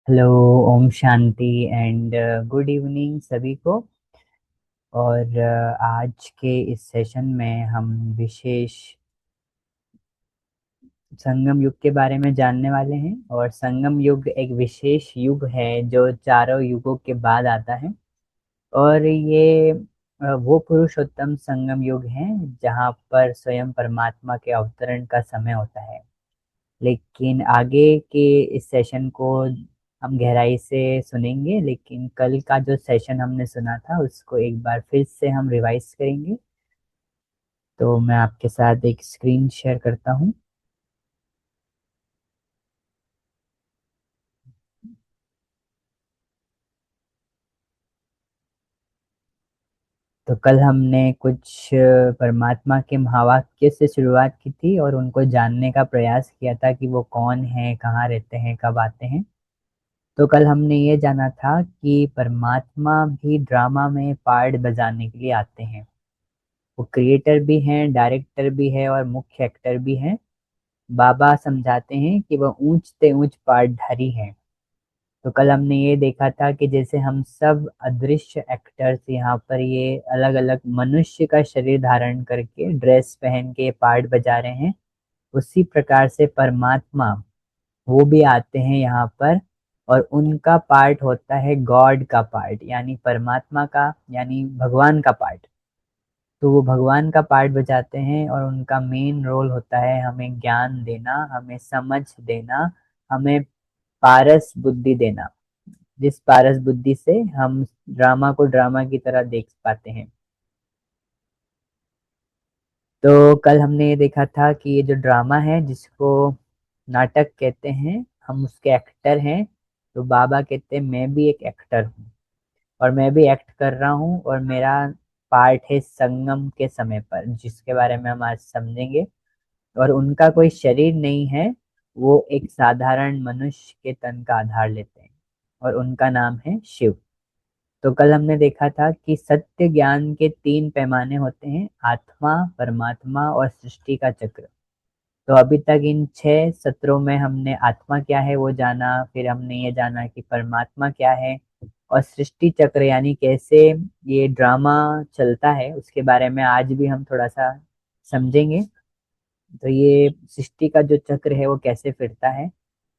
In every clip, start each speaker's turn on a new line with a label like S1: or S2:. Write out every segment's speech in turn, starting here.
S1: Hello. Om Shanti and good evening सभी को। और आज के इस सेशन में हम विशेष संगम युग के बारे में जानने वाले हैं। और संगम युग एक विशेष युग है जो चारों युगों के बाद आता है। और ये वो पुरुषोत्तम संगम युग है जहाँ पर स्वयं परमात्मा के अवतरण का समय होता है। लेकिन आगे के इस सेशन को हम गहराई से सुनेंगे, लेकिन कल का जो सेशन हमने सुना था उसको एक बार फिर से हम रिवाइज करेंगे। तो मैं आपके साथ एक स्क्रीन शेयर करता हूँ। तो कल हमने कुछ परमात्मा के महावाक्य से शुरुआत की थी और उनको जानने का प्रयास किया था कि वो कौन है, कहाँ रहते हैं, कब आते हैं। तो कल हमने ये जाना था कि परमात्मा भी ड्रामा में पार्ट बजाने के लिए आते हैं। वो क्रिएटर भी हैं, डायरेक्टर भी है और मुख्य एक्टर भी हैं। बाबा समझाते हैं कि वह ऊंच से ऊंच पार्टधारी हैं। तो कल हमने ये देखा था कि जैसे हम सब अदृश्य एक्टर्स यहाँ पर ये अलग अलग मनुष्य का शरीर धारण करके ड्रेस पहन के पार्ट बजा रहे हैं, उसी प्रकार से परमात्मा वो भी आते हैं यहाँ पर। और उनका पार्ट होता है गॉड का पार्ट, यानी परमात्मा का, यानी भगवान का पार्ट। तो वो भगवान का पार्ट बजाते हैं और उनका मेन रोल होता है हमें ज्ञान देना, हमें समझ देना, हमें पारस बुद्धि देना, जिस पारस बुद्धि से हम ड्रामा को ड्रामा की तरह देख पाते हैं। तो कल हमने ये देखा था कि ये जो ड्रामा है जिसको नाटक कहते हैं, हम उसके एक्टर हैं। तो बाबा कहते हैं मैं भी एक एक्टर हूँ और मैं भी एक्ट कर रहा हूँ, और मेरा पार्ट है संगम के समय पर, जिसके बारे में हम आज समझेंगे। और उनका कोई शरीर नहीं है, वो एक साधारण मनुष्य के तन का आधार लेते हैं और उनका नाम है शिव। तो कल हमने देखा था कि सत्य ज्ञान के तीन पैमाने होते हैं, आत्मा, परमात्मा और सृष्टि का चक्र। तो अभी तक इन 6 सत्रों में हमने आत्मा क्या है वो जाना, फिर हमने ये जाना कि परमात्मा क्या है, और सृष्टि चक्र यानी कैसे ये ड्रामा चलता है उसके बारे में आज भी हम थोड़ा सा समझेंगे। तो ये सृष्टि का जो चक्र है वो कैसे फिरता है,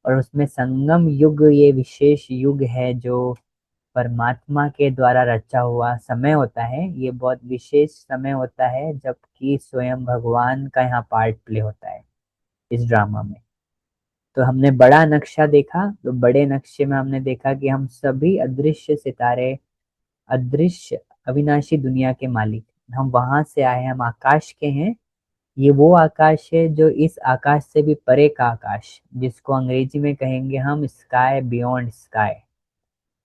S1: और उसमें संगम युग ये विशेष युग है जो परमात्मा के द्वारा रचा हुआ समय होता है। ये बहुत विशेष समय होता है जबकि स्वयं भगवान का यहाँ पार्ट प्ले होता है इस ड्रामा में। तो हमने बड़ा नक्शा देखा, तो बड़े नक्शे में हमने देखा कि हम सभी अदृश्य सितारे, अदृश्य अविनाशी दुनिया के मालिक, हम वहां से आए हैं, हम आकाश के हैं। ये वो आकाश है जो इस आकाश से भी परे का आकाश, जिसको अंग्रेजी में कहेंगे हम स्काई बियॉन्ड स्काई।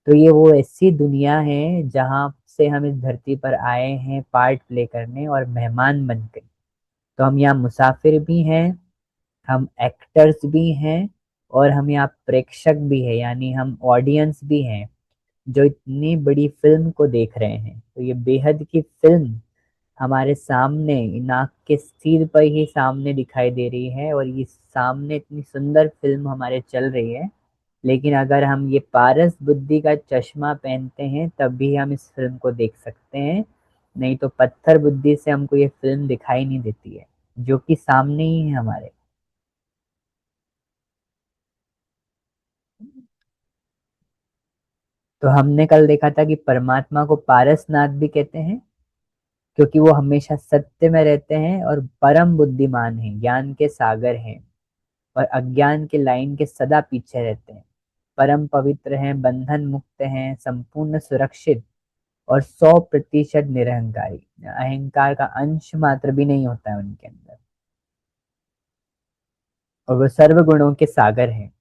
S1: तो ये वो ऐसी दुनिया है जहाँ से हम इस धरती पर आए हैं पार्ट प्ले करने और मेहमान बनकर। तो हम यहाँ मुसाफिर भी हैं, हम एक्टर्स भी हैं, और हम यहाँ प्रेक्षक भी हैं, यानी हम ऑडियंस भी हैं जो इतनी बड़ी फिल्म को देख रहे हैं। तो ये बेहद की फिल्म हमारे सामने नाक के सीध पर ही सामने दिखाई दे रही है, और ये सामने इतनी सुंदर फिल्म हमारे चल रही है। लेकिन अगर हम ये पारस बुद्धि का चश्मा पहनते हैं तब भी हम इस फिल्म को देख सकते हैं, नहीं तो पत्थर बुद्धि से हमको ये फिल्म दिखाई नहीं देती है जो कि सामने ही है हमारे। तो हमने कल देखा था कि परमात्मा को पारसनाथ भी कहते हैं क्योंकि वो हमेशा सत्य में रहते हैं और परम बुद्धिमान हैं, ज्ञान के सागर हैं, और अज्ञान के लाइन के सदा पीछे रहते हैं। परम पवित्र हैं, बंधन मुक्त हैं, संपूर्ण सुरक्षित और 100% निरहंकारी। अहंकार का अंश मात्र भी नहीं होता है उनके अंदर, और वो सर्व गुणों के सागर हैं।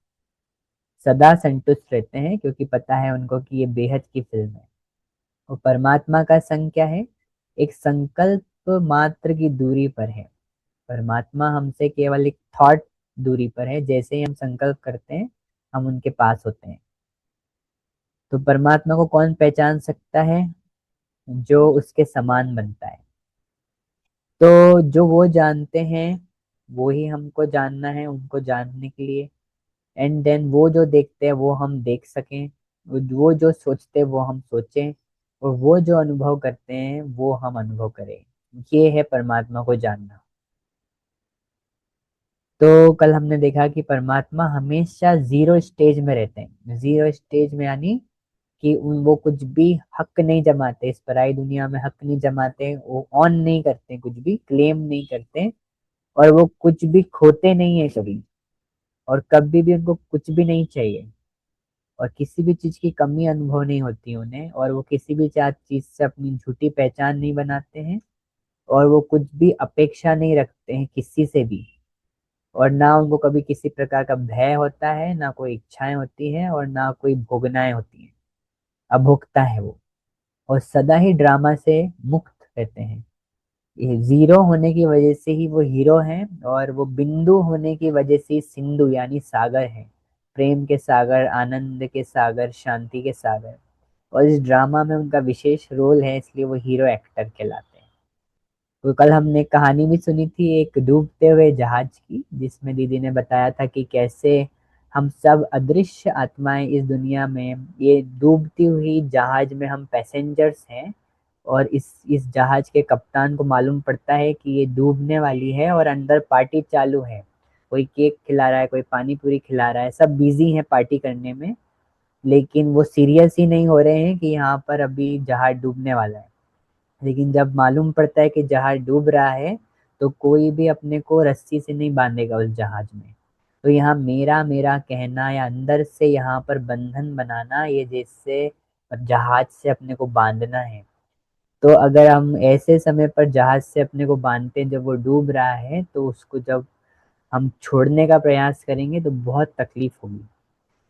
S1: सदा संतुष्ट रहते हैं क्योंकि पता है उनको कि ये बेहद की फिल्म है। और परमात्मा का संग क्या है, एक संकल्प मात्र की दूरी पर है। परमात्मा हमसे केवल एक थॉट दूरी पर है, जैसे ही हम संकल्प करते हैं हम उनके पास होते हैं। तो परमात्मा को कौन पहचान सकता है, जो उसके समान बनता है। तो जो वो जानते हैं वो ही हमको जानना है, उनको जानने के लिए एंड देन वो जो देखते हैं वो हम देख सकें, वो जो सोचते हैं वो हम सोचें, और वो जो अनुभव करते हैं वो हम अनुभव करें। ये है परमात्मा को जानना। तो कल हमने देखा कि परमात्मा हमेशा जीरो स्टेज में रहते हैं। जीरो स्टेज में यानी कि वो कुछ भी हक नहीं जमाते, इस पराई दुनिया में हक नहीं जमाते, वो ऑन नहीं करते, कुछ भी क्लेम नहीं करते, और वो कुछ भी खोते नहीं है कभी, और कभी भी उनको कुछ भी नहीं चाहिए, और किसी भी चीज की कमी अनुभव नहीं होती उन्हें, और वो किसी भी चीज से अपनी झूठी पहचान नहीं बनाते हैं, और वो कुछ भी अपेक्षा नहीं रखते हैं किसी से भी, और ना उनको कभी किसी प्रकार का भय होता है, ना कोई इच्छाएं होती हैं, और ना कोई भोगनाएं होती हैं। अभोक्ता है वो, और सदा ही ड्रामा से मुक्त रहते हैं। ये जीरो होने की वजह से ही वो हीरो हैं, और वो बिंदु होने की वजह से ही सिंधु यानी सागर है। प्रेम के सागर, आनंद के सागर, शांति के सागर। और इस ड्रामा में उनका विशेष रोल है, इसलिए वो हीरो एक्टर कहलाते हैं। तो कल हमने कहानी भी सुनी थी एक डूबते हुए जहाज की, जिसमें दीदी ने बताया था कि कैसे हम सब अदृश्य आत्माएं इस दुनिया में, ये डूबती हुई जहाज में हम पैसेंजर्स हैं, और इस जहाज के कप्तान को मालूम पड़ता है कि ये डूबने वाली है, और अंदर पार्टी चालू है। कोई केक खिला रहा है, कोई पानी पूरी खिला रहा है, सब बिजी हैं पार्टी करने में, लेकिन वो सीरियस ही नहीं हो रहे हैं कि यहाँ पर अभी जहाज डूबने वाला है। लेकिन जब मालूम पड़ता है कि जहाज डूब रहा है, तो कोई भी अपने को रस्सी से नहीं बांधेगा उस जहाज में। तो यहाँ मेरा मेरा कहना या अंदर से यहाँ पर बंधन बनाना, ये जैसे जहाज से अपने को बांधना है। तो अगर हम ऐसे समय पर जहाज से अपने को बांधते हैं जब वो डूब रहा है, तो उसको जब हम छोड़ने का प्रयास करेंगे तो बहुत तकलीफ होगी।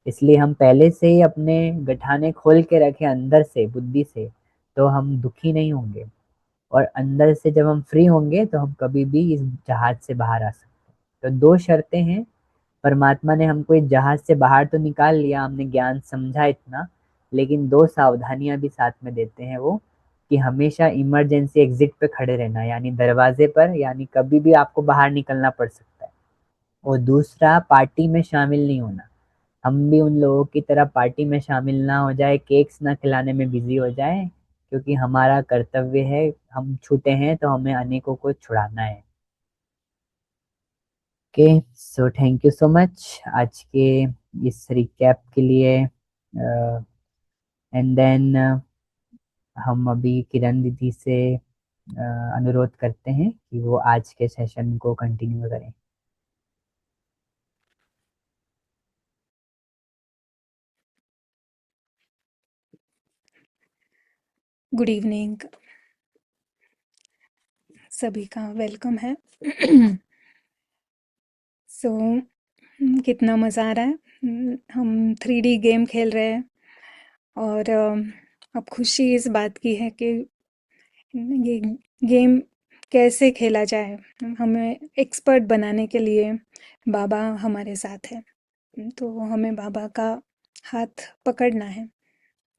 S1: इसलिए हम पहले से ही अपने गठाने खोल के रखें अंदर से, बुद्धि से, तो हम दुखी नहीं होंगे। और अंदर से जब हम फ्री होंगे तो हम कभी भी इस जहाज से बाहर आ सकते हैं। तो दो शर्तें हैं। परमात्मा ने हमको इस जहाज से बाहर तो निकाल लिया, हमने ज्ञान समझा इतना, लेकिन दो सावधानियां भी साथ में देते हैं वो, कि हमेशा इमरजेंसी एग्जिट पे खड़े रहना, यानी दरवाजे पर, यानी कभी भी आपको बाहर निकलना पड़ सकता है। और दूसरा, पार्टी में शामिल नहीं होना। हम भी उन लोगों की तरह पार्टी में शामिल ना हो जाए, केक्स ना खिलाने में बिजी हो जाए, क्योंकि हमारा कर्तव्य है, हम छूटे हैं तो हमें अनेकों को छुड़ाना है। Okay, so thank you so much आज के इस रिकैप के लिए। एंड देन हम अभी किरण दीदी से अनुरोध करते हैं कि वो आज के सेशन को कंटिन्यू करें।
S2: गुड इवनिंग, सभी का वेलकम है। सो कितना मज़ा आ रहा है। हम 3D गेम खेल रहे हैं, और अब खुशी इस बात की है कि ये गेम कैसे खेला जाए। हमें एक्सपर्ट बनाने के लिए बाबा हमारे साथ है, तो हमें बाबा का हाथ पकड़ना है।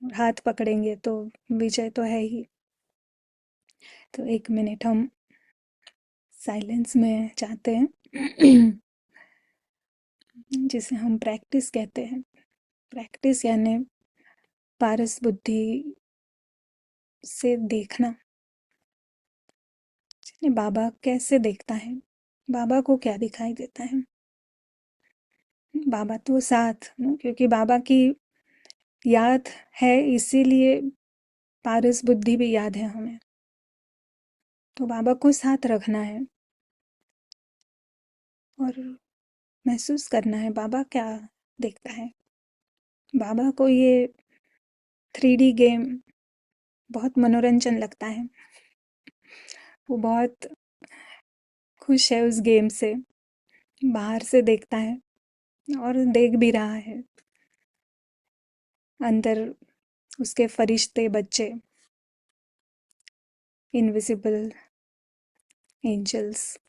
S2: हाथ पकड़ेंगे तो विजय तो है ही। तो 1 मिनट हम साइलेंस में चाहते हैं, जिसे हम प्रैक्टिस कहते हैं। प्रैक्टिस यानी पारस बुद्धि से देखना। यानी बाबा कैसे देखता है, बाबा को क्या दिखाई देता है। बाबा तो साथ, क्योंकि बाबा की याद है, इसीलिए पारस बुद्धि भी याद है हमें। तो बाबा को साथ रखना है और महसूस करना है बाबा क्या देखता है। बाबा को ये 3D गेम बहुत मनोरंजन लगता है। वो बहुत खुश है उस गेम से, बाहर से देखता है और देख भी रहा है। अंदर उसके फरिश्ते बच्चे, इनविजिबल एंजल्स,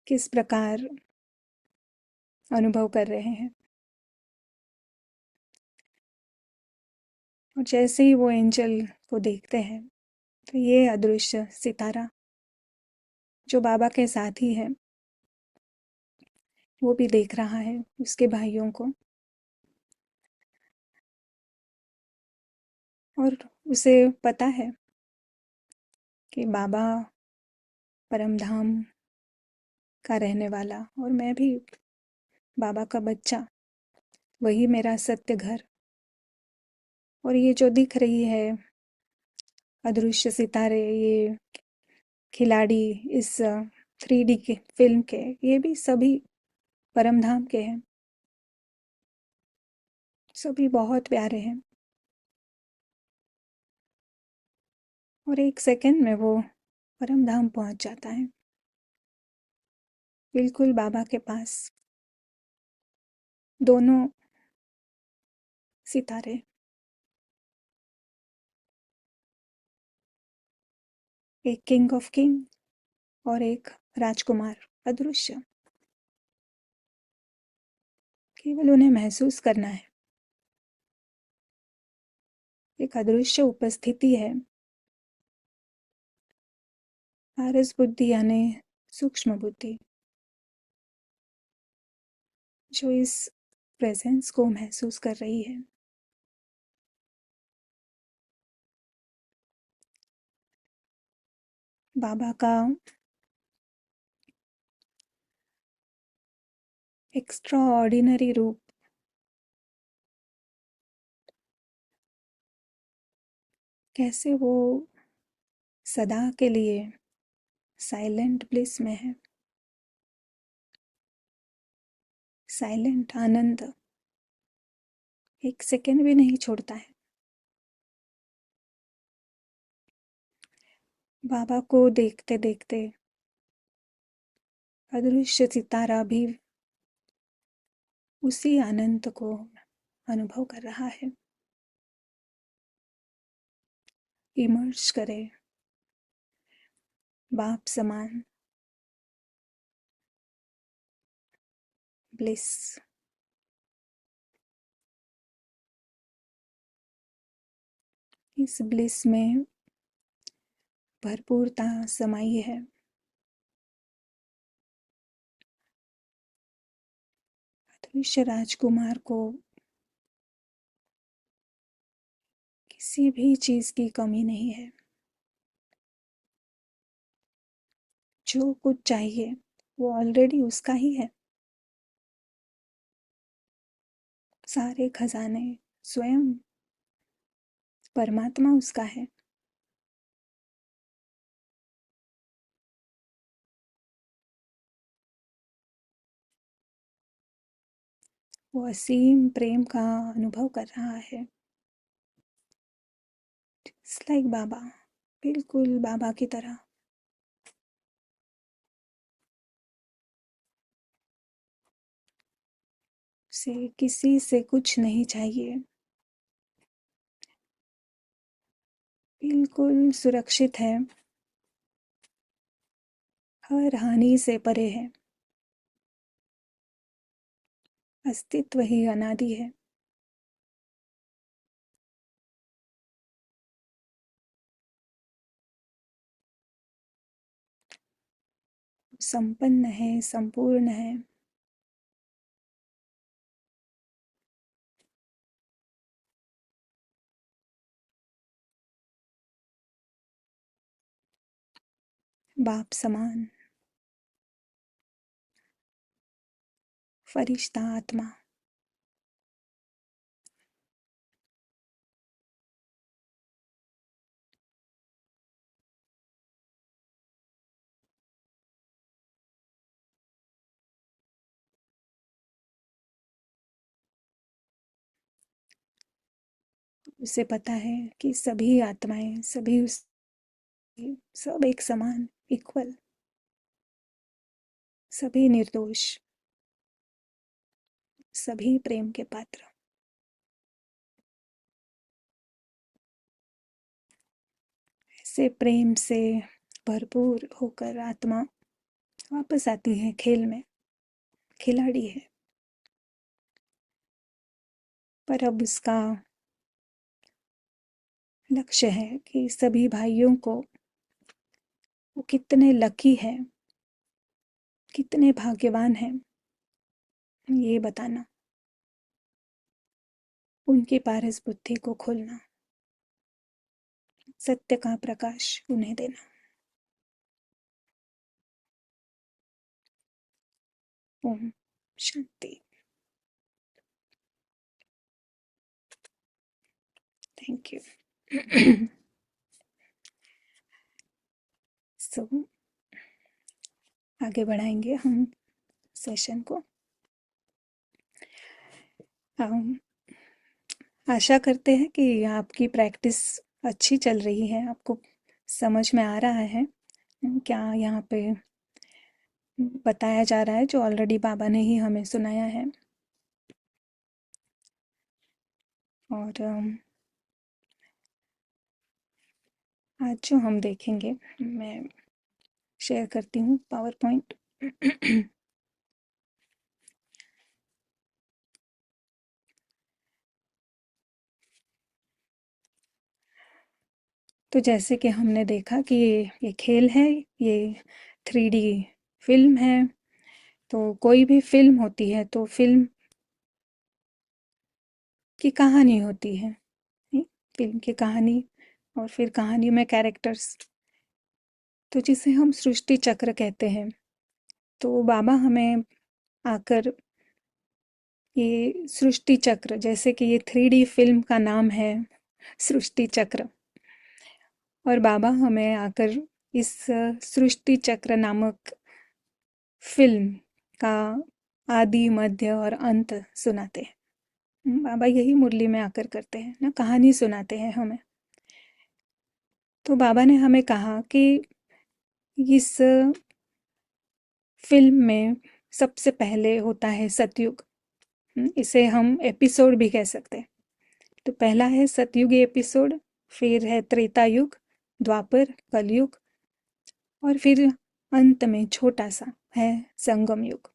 S2: किस प्रकार अनुभव कर रहे हैं। और जैसे ही वो एंजल को देखते हैं, तो ये अदृश्य सितारा जो बाबा के साथ ही है, वो भी देख रहा है उसके भाइयों को, और उसे पता है कि बाबा परमधाम का रहने वाला और मैं भी बाबा का बच्चा, वही मेरा सत्य घर। और ये जो दिख रही है अदृश्य सितारे, ये खिलाड़ी इस 3D के फिल्म के, ये भी सभी परमधाम के हैं, सभी बहुत प्यारे हैं। और एक सेकंड में वो परमधाम पहुंच जाता है, बिल्कुल बाबा के पास, दोनों सितारे, एक किंग ऑफ किंग और एक राजकुमार अदृश्य। केवल उन्हें महसूस करना है। एक अदृश्य उपस्थिति है, पारस बुद्धि यानी सूक्ष्म बुद्धि, जो इस प्रेजेंस को महसूस कर रही है। बाबा का एक्स्ट्रा ऑर्डिनरी रूप, कैसे वो सदा के लिए साइलेंट ब्लिस में है, साइलेंट आनंद, एक सेकेंड भी नहीं छोड़ता है। बाबा को देखते देखते अदृश्य सितारा भी उसी आनंद को अनुभव कर रहा है। इमर्ज करे बाप समान ब्लिस। इस ब्लिस में भरपूरता समाई है। अदृश्य राजकुमार को किसी भी चीज की कमी नहीं है। जो कुछ चाहिए वो ऑलरेडी उसका ही है। सारे खजाने स्वयं परमात्मा उसका है। वो असीम प्रेम का अनुभव कर रहा है। इट्स लाइक बाबा, बिल्कुल बाबा की तरह। उसे किसी से कुछ नहीं चाहिए, बिल्कुल सुरक्षित है, हर हानि से परे है। अस्तित्व ही अनादि है। संपन्न है, संपूर्ण है। बाप समान, फरिश्ता आत्मा। उसे पता है कि सभी आत्माएं, सभी उस, सब एक समान, इक्वल, सभी निर्दोष, सभी प्रेम के पात्र। ऐसे प्रेम से भरपूर होकर आत्मा वापस आती है खेल में, खिलाड़ी है। पर अब उसका लक्ष्य है कि सभी भाइयों को, वो कितने लकी हैं, कितने भाग्यवान हैं ये बताना, उनकी पारस बुद्धि को खोलना, सत्य का प्रकाश उन्हें देना। ओम शांति। Thank you. सो आगे बढ़ाएंगे हम सेशन को। हम आशा करते हैं कि आपकी प्रैक्टिस अच्छी चल रही है, आपको समझ में आ रहा है क्या यहाँ पे बताया जा रहा है, जो ऑलरेडी बाबा ने ही हमें सुनाया है। और आज जो हम देखेंगे, मैं शेयर करती हूँ पावर पॉइंट। तो जैसे कि हमने देखा कि ये खेल है, ये 3D फिल्म है। तो कोई भी फिल्म होती है तो फिल्म की कहानी होती है, नहीं? फिल्म की कहानी, और फिर कहानी में कैरेक्टर्स, तो जिसे हम सृष्टि चक्र कहते हैं। तो बाबा हमें आकर ये सृष्टि चक्र, जैसे कि ये 3D फिल्म का नाम है सृष्टि चक्र, और बाबा हमें आकर इस सृष्टि चक्र नामक फिल्म का आदि मध्य और अंत सुनाते हैं। बाबा यही मुरली में आकर करते हैं ना, कहानी सुनाते हैं हमें। तो बाबा ने हमें कहा कि इस फिल्म में सबसे पहले होता है सतयुग। इसे हम एपिसोड भी कह सकते हैं। तो पहला है सतयुगी एपिसोड, फिर है त्रेता युग, द्वापर, कलयुग, और फिर अंत में छोटा सा है संगम युग।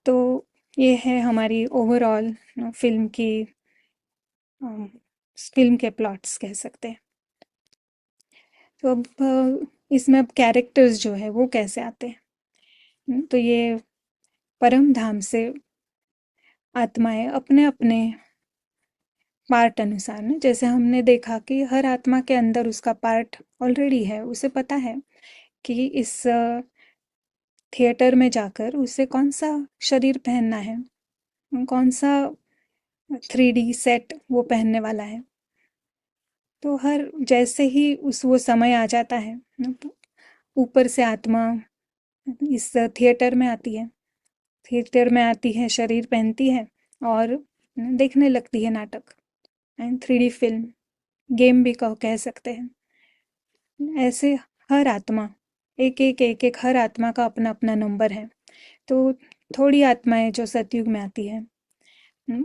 S2: तो ये है हमारी ओवरऑल फिल्म की, फिल्म के प्लॉट्स कह सकते हैं। तो अब इसमें अब कैरेक्टर्स जो है वो कैसे आते हैं। तो ये परम धाम से आत्माएं अपने अपने पार्ट अनुसार ना, जैसे हमने देखा कि हर आत्मा के अंदर उसका पार्ट ऑलरेडी है, उसे पता है कि इस थिएटर में जाकर उसे कौन सा शरीर पहनना है, कौन सा 3D सेट वो पहनने वाला है। तो हर जैसे ही उस वो समय आ जाता है, ऊपर से आत्मा इस थिएटर में आती है, थिएटर में आती है, शरीर पहनती है और देखने लगती है नाटक एंड 3D फिल्म, गेम भी कह सकते हैं। ऐसे हर आत्मा, एक हर आत्मा का अपना अपना नंबर है। तो थोड़ी आत्माएं जो सतयुग में आती है,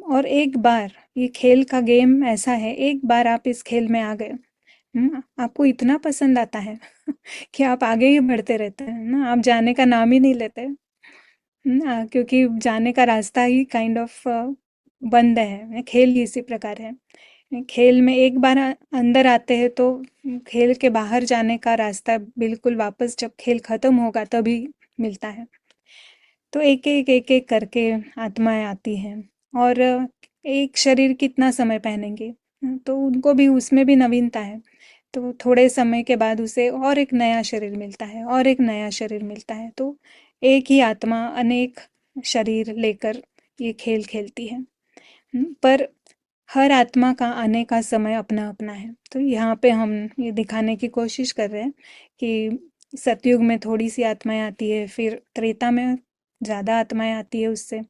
S2: और एक बार ये खेल का गेम ऐसा है, एक बार आप इस खेल में आ गए, आपको इतना पसंद आता है कि आप आगे ही बढ़ते रहते हैं ना, आप जाने का नाम ही नहीं लेते। क्योंकि जाने का रास्ता ही काइंड ऑफ बंद है, खेल ही इसी प्रकार है। खेल में एक बार अंदर आते हैं तो खेल के बाहर जाने का रास्ता बिल्कुल वापस जब खेल खत्म होगा तभी मिलता है। तो एक करके आत्माएं आती हैं, और एक शरीर कितना समय पहनेंगे, तो उनको भी उसमें भी नवीनता है। तो थोड़े समय के बाद उसे और एक नया शरीर मिलता है, और एक नया शरीर मिलता है। तो एक ही आत्मा अनेक शरीर लेकर ये खेल खेलती है। पर हर आत्मा का आने का समय अपना अपना है। तो यहाँ पे हम ये दिखाने की कोशिश कर रहे हैं कि सतयुग में थोड़ी सी आत्माएं आती है, फिर त्रेता में ज़्यादा आत्माएं आती है उससे,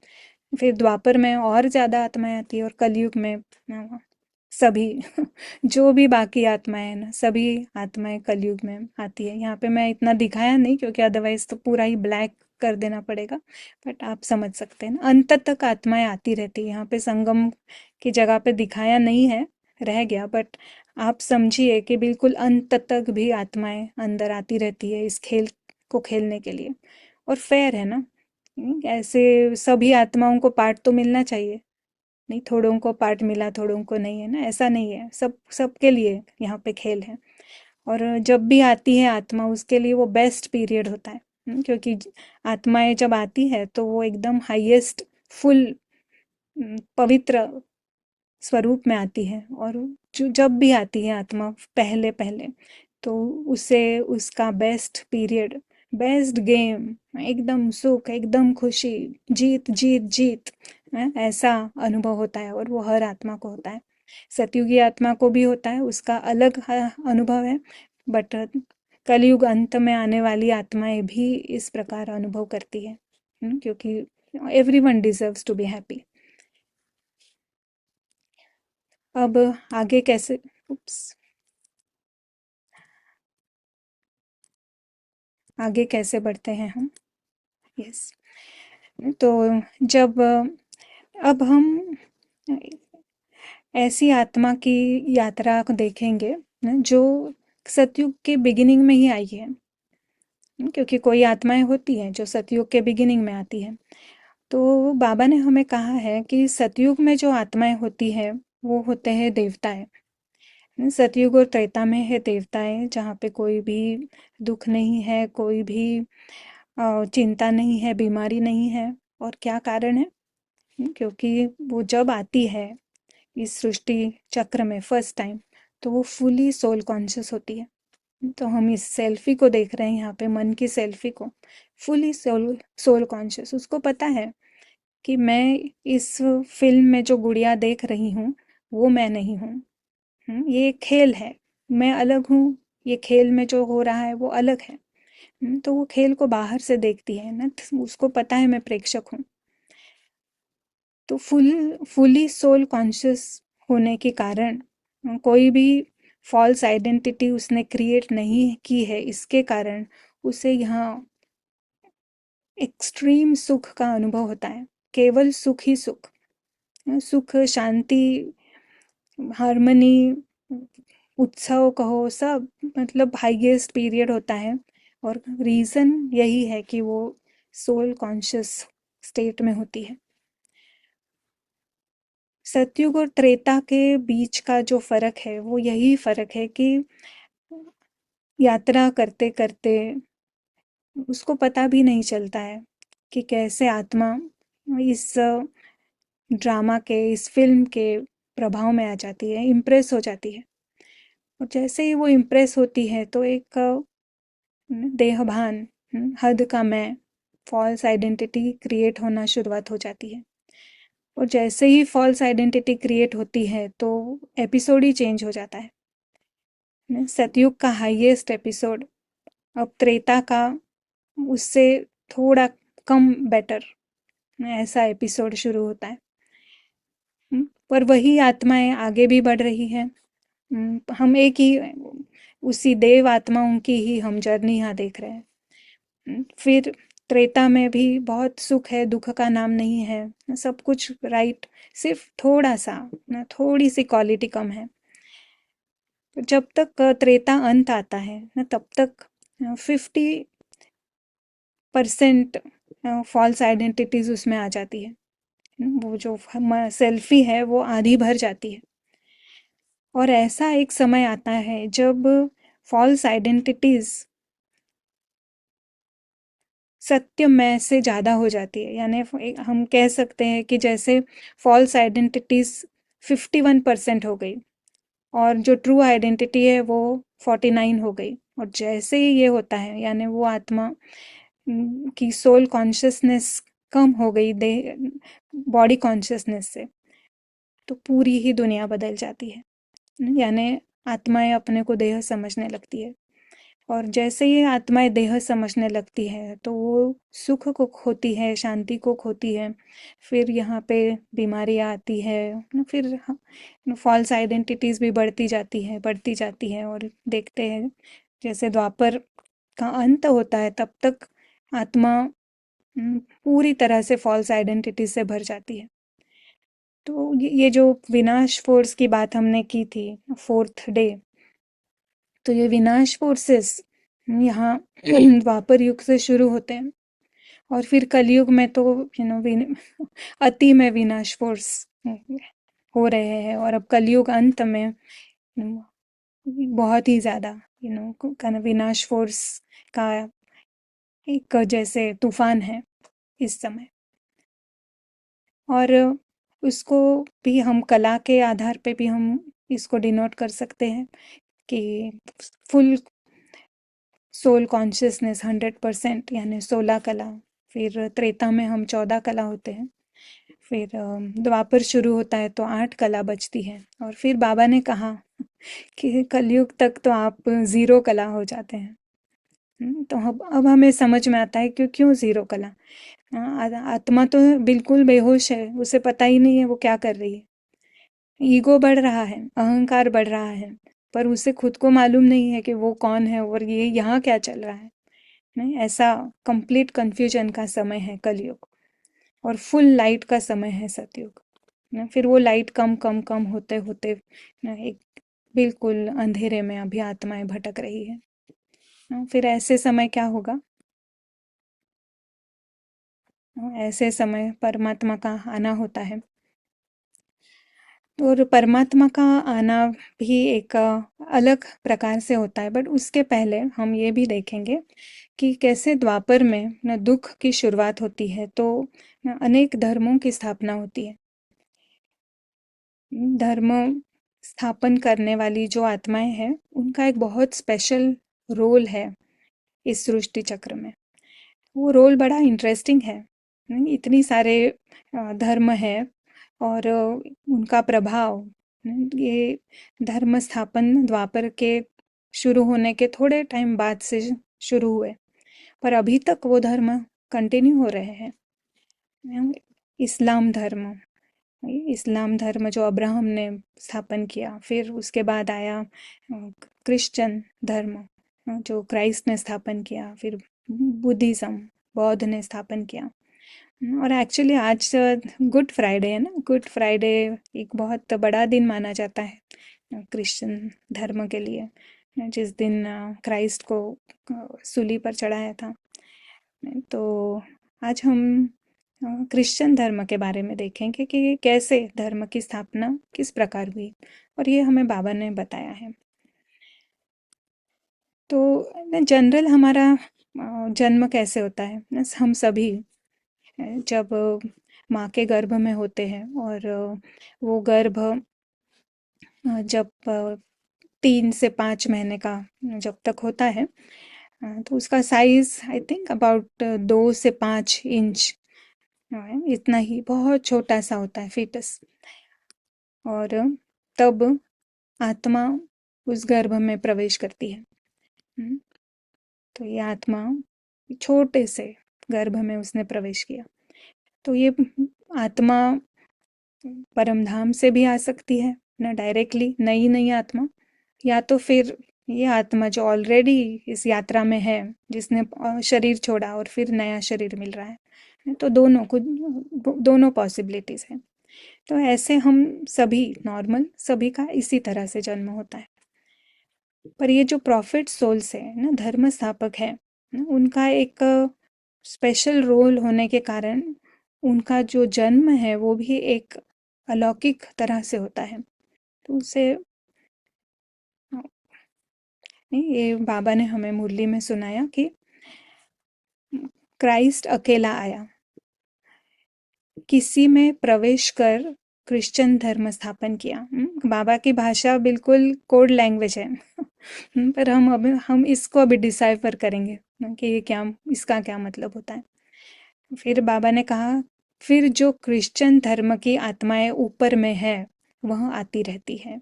S2: फिर द्वापर में और ज़्यादा आत्माएं आती है, और कलयुग में सभी जो भी बाकी आत्माएं हैं ना, सभी आत्माएं कलयुग में आती है। यहाँ पे मैं इतना दिखाया नहीं क्योंकि अदरवाइज तो पूरा ही ब्लैक कर देना पड़ेगा, बट आप समझ सकते हैं ना, अंत तक आत्माएं आती रहती है। यहाँ पे संगम की जगह पे दिखाया नहीं है, रह गया, बट आप समझिए कि बिल्कुल अंत तक भी आत्माएं अंदर आती रहती है इस खेल को खेलने के लिए। और फेयर है ना, ऐसे सभी आत्माओं को पार्ट तो मिलना चाहिए, नहीं थोड़ों को पार्ट मिला थोड़ों को नहीं, है ना, ऐसा नहीं है, सब सबके लिए यहाँ पे खेल है। और जब भी आती है आत्मा उसके लिए वो बेस्ट पीरियड होता है, क्योंकि आत्माएं जब आती है तो वो एकदम हाईएस्ट फुल पवित्र स्वरूप में आती है, और जो जब भी आती है आत्मा पहले पहले, तो उसे उसका बेस्ट पीरियड, बेस्ट गेम, एकदम सुख, एकदम खुशी, जीत जीत जीत, ऐसा अनुभव होता है, और वो हर आत्मा को होता है। सतयुगी आत्मा को भी होता है, उसका अलग अनुभव है। बट कलयुग अंत में आने वाली आत्माएं भी इस प्रकार अनुभव करती है, क्योंकि everyone deserves to be happy. अब आगे कैसे, उप्स, आगे कैसे बढ़ते हैं हम? यस। तो जब अब हम ऐसी आत्मा की यात्रा को देखेंगे न, जो सतयुग के बिगिनिंग में ही आई है, क्योंकि कोई आत्माएं होती हैं जो सतयुग के बिगिनिंग में आती हैं। तो बाबा ने हमें कहा है कि सतयुग में जो आत्माएं होती है वो होते हैं देवताएं। सतयुग और त्रेता में है देवताएं, जहाँ पे कोई भी दुख नहीं है, कोई भी चिंता नहीं है, बीमारी नहीं है। और क्या कारण है? क्योंकि वो जब आती है इस सृष्टि चक्र में फर्स्ट टाइम, तो वो फुली सोल कॉन्शियस होती है। तो हम इस सेल्फी को देख रहे हैं यहाँ पे, मन की सेल्फी को, फुली सोल सोल कॉन्शियस। उसको पता है कि मैं इस फिल्म में जो गुड़िया देख रही हूँ वो मैं नहीं हूँ। ये एक खेल है, मैं अलग हूँ, ये खेल में जो हो रहा है वो अलग है। तो वो खेल को बाहर से देखती है ना, उसको पता है मैं प्रेक्षक हूँ। तो फुली सोल कॉन्शियस होने के कारण कोई भी फॉल्स आइडेंटिटी उसने क्रिएट नहीं की है, इसके कारण उसे यहाँ एक्सट्रीम सुख का अनुभव होता है। केवल सुख ही सुख, सुख, शांति, हार्मनी, उत्सव कहो, सब मतलब हाईएस्ट पीरियड होता है। और रीज़न यही है कि वो सोल कॉन्शियस स्टेट में होती है। सतयुग और त्रेता के बीच का जो फर्क है वो यही फर्क है कि यात्रा करते करते उसको पता भी नहीं चलता है कि कैसे आत्मा इस ड्रामा के, इस फिल्म के प्रभाव में आ जाती है, इम्प्रेस हो जाती है। और जैसे ही वो इम्प्रेस होती है तो एक देहभान, हद का मैं, फॉल्स आइडेंटिटी क्रिएट होना शुरुआत हो जाती है। और जैसे ही फॉल्स आइडेंटिटी क्रिएट होती है तो एपिसोड ही चेंज हो जाता है। सतयुग का हाईएस्ट एपिसोड अब त्रेता का उससे थोड़ा कम बेटर ऐसा एपिसोड शुरू होता है। पर वही आत्माएं आगे भी बढ़ रही है। हम एक ही उसी देव आत्माओं की ही हम जर्नी यहाँ देख रहे हैं। फिर त्रेता में भी बहुत सुख है, दुख का नाम नहीं है, सब कुछ राइट, सिर्फ थोड़ा सा ना, थोड़ी सी क्वालिटी कम है। तो जब तक त्रेता अंत आता है ना, तब तक 50% फॉल्स आइडेंटिटीज उसमें आ जाती है। वो जो सेल्फी है वो आधी भर जाती है। और ऐसा एक समय आता है जब फॉल्स आइडेंटिटीज सत्य में से ज़्यादा हो जाती है। यानी हम कह सकते हैं कि जैसे फॉल्स आइडेंटिटीज 51% हो गई, और जो ट्रू आइडेंटिटी है वो 49 हो गई। और जैसे ही ये होता है, यानी वो आत्मा की सोल कॉन्शियसनेस कम हो गई दे बॉडी कॉन्शियसनेस से, तो पूरी ही दुनिया बदल जाती है। यानी आत्माएं अपने को देह समझने लगती है। और जैसे ही आत्माएं देह समझने लगती है तो वो सुख को खोती है, शांति को खोती है। फिर यहाँ पे बीमारियाँ आती है, फिर फॉल्स आइडेंटिटीज भी बढ़ती जाती है, बढ़ती जाती है। और देखते हैं जैसे द्वापर का अंत होता है तब तक आत्मा पूरी तरह से फॉल्स आइडेंटिटीज से भर जाती है। तो ये जो विनाश फोर्स की बात हमने की थी, फोर्थ डे, तो ये विनाश फोर्सेस यहाँ द्वापर युग से शुरू होते हैं। और फिर कलयुग में तो अति में विनाश फोर्स हो रहे हैं। और अब कलयुग अंत में बहुत ही ज़्यादा विनाश फोर्स का एक जैसे तूफान है इस समय। और उसको भी हम कला के आधार पे भी हम इसको डिनोट कर सकते हैं कि फुल सोल कॉन्शियसनेस 100% यानी 16 कला। फिर त्रेता में हम 14 कला होते हैं। फिर द्वापर शुरू होता है तो 8 कला बचती है। और फिर बाबा ने कहा कि कलयुग तक तो आप ज़ीरो कला हो जाते हैं। तो अब हमें समझ में आता है कि क्यों ज़ीरो कला। आत्मा तो बिल्कुल बेहोश है, उसे पता ही नहीं है वो क्या कर रही है। ईगो बढ़ रहा है, अहंकार बढ़ रहा है, पर उसे खुद को मालूम नहीं है कि वो कौन है और ये यहाँ क्या चल रहा है। नहीं, ऐसा कंप्लीट कंफ्यूजन का समय है कलयुग। और फुल लाइट का समय है सतयुग ना। फिर वो लाइट कम कम कम होते होते ना एक बिल्कुल अंधेरे में अभी आत्माएं भटक रही है ना। फिर ऐसे समय क्या होगा। ऐसे समय परमात्मा का आना होता है। और परमात्मा का आना भी एक अलग प्रकार से होता है। बट उसके पहले हम ये भी देखेंगे कि कैसे द्वापर में न दुख की शुरुआत होती है तो न अनेक धर्मों की स्थापना होती है। धर्म स्थापन करने वाली जो आत्माएं हैं उनका एक बहुत स्पेशल रोल है इस सृष्टि चक्र में। वो रोल बड़ा इंटरेस्टिंग है। इतनी सारे धर्म है और उनका प्रभाव ये धर्म स्थापन द्वापर के शुरू होने के थोड़े टाइम बाद से शुरू हुए, पर अभी तक वो धर्म कंटिन्यू हो रहे हैं। इस्लाम धर्म, इस्लाम धर्म जो अब्राहम ने स्थापन किया, फिर उसके बाद आया क्रिश्चियन धर्म जो क्राइस्ट ने स्थापन किया, फिर बुद्धिज़्म बौद्ध ने स्थापन किया। और एक्चुअली आज गुड फ्राइडे है ना। गुड फ्राइडे एक बहुत बड़ा दिन माना जाता है क्रिश्चियन धर्म के लिए, जिस दिन क्राइस्ट को सूली पर चढ़ाया था। तो आज हम क्रिश्चियन धर्म के बारे में देखेंगे कि कैसे धर्म की स्थापना किस प्रकार हुई, और ये हमें बाबा ने बताया है। तो जनरल हमारा जन्म कैसे होता है। हम सभी जब माँ के गर्भ में होते हैं और वो गर्भ जब 3 से 5 महीने का जब तक होता है तो उसका साइज आई थिंक अबाउट 2 से 5 इंच इतना ही, बहुत छोटा सा होता है फीटस। और तब आत्मा उस गर्भ में प्रवेश करती है। हम्म, तो ये आत्मा छोटे से गर्भ में उसने प्रवेश किया। तो ये आत्मा परमधाम से भी आ सकती है ना, डायरेक्टली नई नई आत्मा, या तो फिर ये आत्मा जो ऑलरेडी इस यात्रा में है, जिसने शरीर छोड़ा और फिर नया शरीर मिल रहा है। तो दोनों पॉसिबिलिटीज हैं। तो ऐसे हम सभी नॉर्मल सभी का इसी तरह से जन्म होता है। पर ये जो प्रॉफिट सोल्स है ना, धर्म स्थापक है ना, उनका एक स्पेशल रोल होने के कारण उनका जो जन्म है वो भी एक अलौकिक तरह से होता है। तो उसे ये बाबा ने हमें मुरली में सुनाया कि क्राइस्ट अकेला आया, किसी में प्रवेश कर क्रिश्चियन धर्म स्थापन किया। बाबा की भाषा बिल्कुल कोड लैंग्वेज है। पर हम इसको अभी डिसाइफर करेंगे कि ये क्या, इसका क्या मतलब होता है। फिर बाबा ने कहा, फिर जो क्रिश्चियन धर्म की आत्माएं ऊपर में है वह आती रहती है,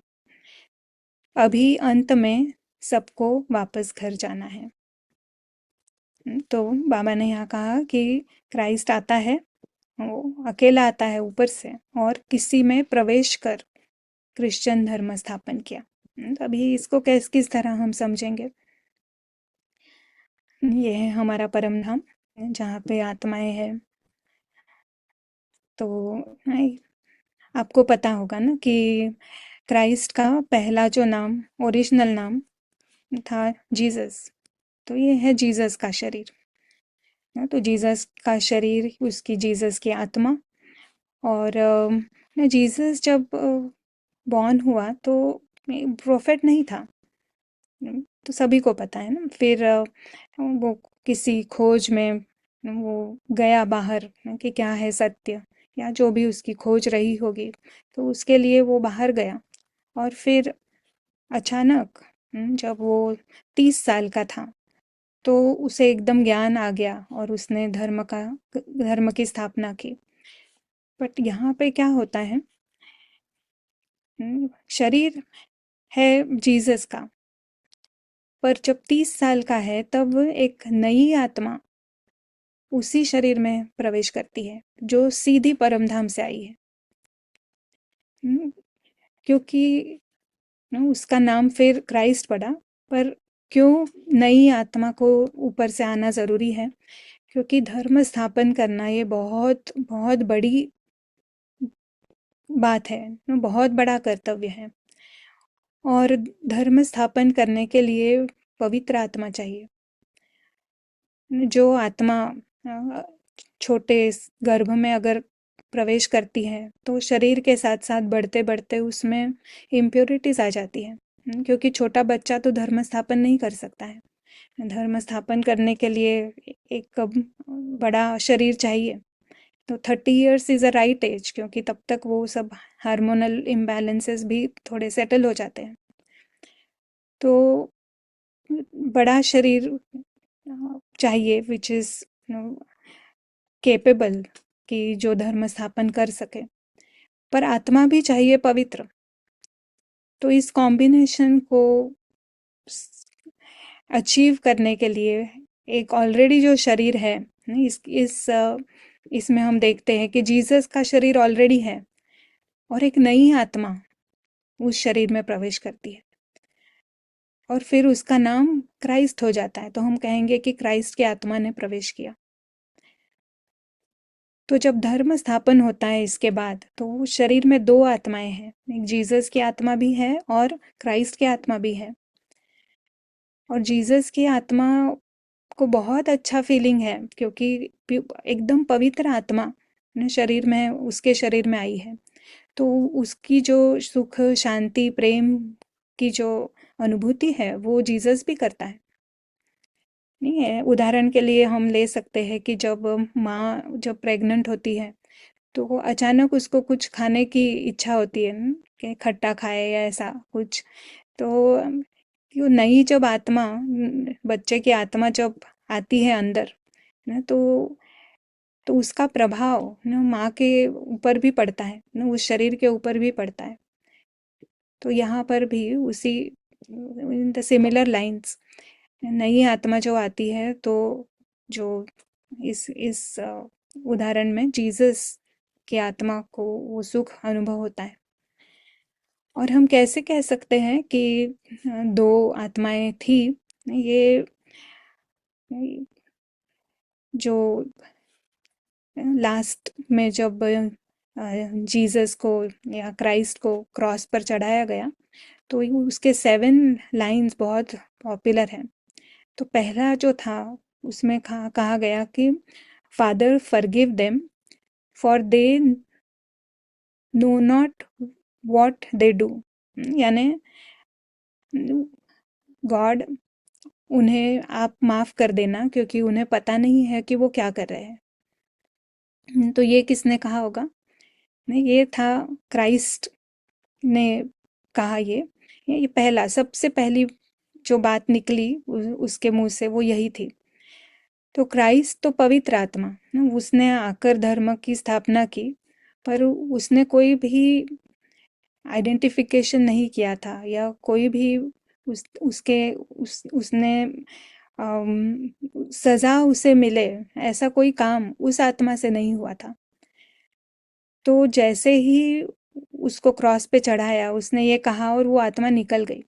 S2: अभी अंत में सबको वापस घर जाना है। तो बाबा ने यहाँ कहा कि क्राइस्ट आता है, वो अकेला आता है ऊपर से, और किसी में प्रवेश कर क्रिश्चियन धर्म स्थापन किया। तो अभी इसको किस तरह हम समझेंगे। ये है हमारा परम धाम जहाँ पे आत्माएं हैं। तो आपको पता होगा ना कि क्राइस्ट का पहला जो नाम, ओरिजिनल नाम था जीसस। तो ये है जीसस का शरीर। तो जीसस का शरीर, उसकी जीसस की आत्मा। और जीसस जब बॉर्न हुआ तो प्रोफेट नहीं था। तो सभी को पता है ना। फिर वो किसी खोज में वो गया बाहर कि क्या है सत्य, या जो भी उसकी खोज रही होगी, तो उसके लिए वो बाहर गया। और फिर अचानक जब वो 30 साल का था, तो उसे एकदम ज्ञान आ गया और उसने धर्म की स्थापना की। बट यहाँ पे क्या होता है, शरीर है जीसस का, पर जब 30 साल का है तब एक नई आत्मा उसी शरीर में प्रवेश करती है जो सीधी परमधाम से आई है। हम्म, क्योंकि उसका नाम फिर क्राइस्ट पड़ा। पर क्यों नई आत्मा को ऊपर से आना जरूरी है? क्योंकि धर्म स्थापन करना ये बहुत बहुत बड़ी बात है, बहुत बड़ा कर्तव्य है। और धर्म स्थापन करने के लिए पवित्र आत्मा चाहिए। जो आत्मा अ, छोटे गर्भ में अगर प्रवेश करती है तो शरीर के साथ साथ बढ़ते बढ़ते उसमें इम्प्योरिटीज आ जाती है। क्योंकि छोटा बच्चा तो धर्म स्थापन नहीं कर सकता है। धर्म स्थापन करने के लिए एक बड़ा शरीर चाहिए। तो 30 years is a right age, क्योंकि तब तक वो सब हार्मोनल इम्बैलेंसेस भी थोड़े सेटल हो जाते हैं। तो बड़ा शरीर चाहिए विच इज़ केपेबल, कि जो धर्म स्थापन कर सके। पर आत्मा भी चाहिए पवित्र। तो इस कॉम्बिनेशन को अचीव करने के लिए एक ऑलरेडी जो शरीर है, इसमें हम देखते हैं कि जीसस का शरीर ऑलरेडी है और एक नई आत्मा उस शरीर में प्रवेश करती है और फिर उसका नाम क्राइस्ट हो जाता है। तो हम कहेंगे कि क्राइस्ट की आत्मा ने प्रवेश किया। तो जब धर्म स्थापन होता है इसके बाद, तो उस शरीर में दो आत्माएं हैं, एक जीसस की आत्मा भी है और क्राइस्ट की आत्मा भी है। और जीसस की आत्मा को बहुत अच्छा फीलिंग है, क्योंकि एकदम पवित्र आत्मा ने शरीर में उसके शरीर में आई है। तो उसकी जो सुख शांति प्रेम की जो अनुभूति है वो जीसस भी करता है। नहीं है, उदाहरण के लिए हम ले सकते हैं कि जब माँ जब प्रेग्नेंट होती है तो वो अचानक उसको कुछ खाने की इच्छा होती है, कि खट्टा खाए या ऐसा कुछ। तो वो नई जब आत्मा बच्चे की आत्मा जब आती है अंदर ना, तो उसका प्रभाव ना माँ के ऊपर भी पड़ता है ना, उस शरीर के ऊपर भी पड़ता है। तो यहाँ पर भी उसी इन द सिमिलर लाइंस नई आत्मा जो आती है, तो जो इस उदाहरण में जीसस की आत्मा को वो सुख अनुभव होता है। और हम कैसे कह सकते हैं कि दो आत्माएं थी? ये जो लास्ट में जब जीसस को या क्राइस्ट को क्रॉस पर चढ़ाया गया, तो उसके 7 लाइंस बहुत पॉपुलर हैं। तो पहला जो था उसमें कहा गया कि father forgive them for they know not what they do. यानी गॉड, उन्हें आप माफ कर देना क्योंकि उन्हें पता नहीं है कि वो क्या कर रहे हैं। तो ये किसने कहा होगा? नहीं, ये था क्राइस्ट ने कहा। ये पहला सबसे पहली जो बात निकली उसके मुंह से वो यही थी। तो क्राइस्ट तो पवित्र आत्मा उसने आकर धर्म की स्थापना की, पर उसने कोई भी आइडेंटिफिकेशन नहीं किया था या कोई भी उसने सजा उसे मिले ऐसा कोई काम उस आत्मा से नहीं हुआ था। तो जैसे ही उसको क्रॉस पे चढ़ाया उसने ये कहा और वो आत्मा निकल गई।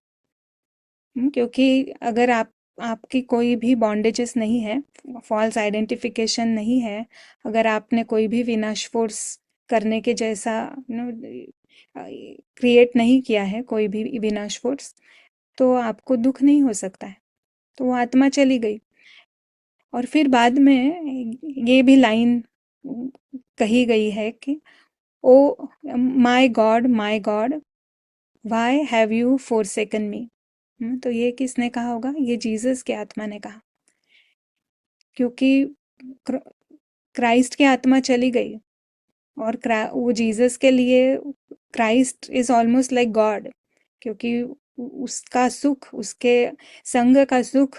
S2: क्योंकि अगर आपकी कोई भी बॉन्डेजेस नहीं है, फॉल्स आइडेंटिफिकेशन नहीं है, अगर आपने कोई भी विनाश फोर्स करने के जैसा क्रिएट नहीं किया है, कोई भी विनाश फोर्स, तो आपको दुख नहीं हो सकता है। तो वो आत्मा चली गई। और फिर बाद में ये भी लाइन कही गई है कि oh my God why have you forsaken me. तो ये किसने कहा होगा? ये जीसस के आत्मा ने कहा। क्योंकि क्र- क्राइस्ट की आत्मा चली गई, और वो जीसस के लिए Christ is almost like God, क्योंकि उसका सुख, उसके संग का सुख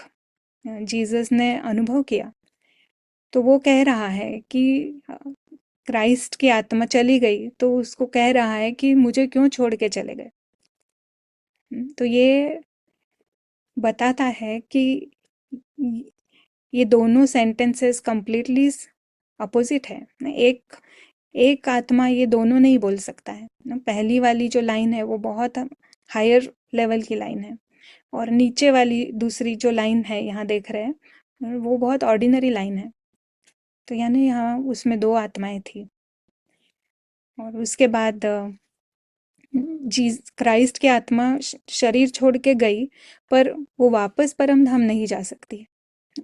S2: जीसस ने अनुभव किया। तो वो कह रहा है कि क्राइस्ट की आत्मा चली गई, तो उसको कह रहा है कि मुझे क्यों छोड़ के चले गए। तो ये बताता है कि ये दोनों सेंटेंसेस कंप्लीटली अपोजिट है। एक एक आत्मा ये दोनों नहीं बोल सकता है ना। पहली वाली जो लाइन है वो बहुत हायर लेवल की लाइन है, और नीचे वाली दूसरी जो लाइन है यहाँ देख रहे हैं, वो बहुत ऑर्डिनरी लाइन है। तो यानी यहाँ उसमें दो आत्माएं थी। और उसके बाद जी क्राइस्ट की आत्मा शरीर छोड़ के गई, पर वो वापस परम धाम नहीं जा सकती।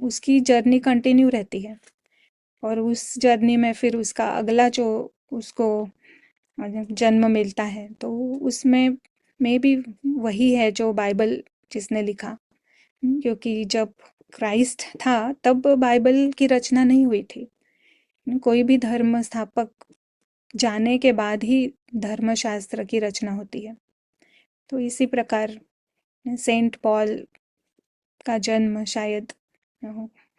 S2: उसकी जर्नी कंटिन्यू रहती है, और उस जर्नी में फिर उसका अगला जो उसको जन्म मिलता है, तो उसमें में भी वही है जो बाइबल जिसने लिखा। क्योंकि जब क्राइस्ट था तब बाइबल की रचना नहीं हुई थी। कोई भी धर्म स्थापक जाने के बाद ही धर्मशास्त्र की रचना होती है। तो इसी प्रकार सेंट पॉल का जन्म शायद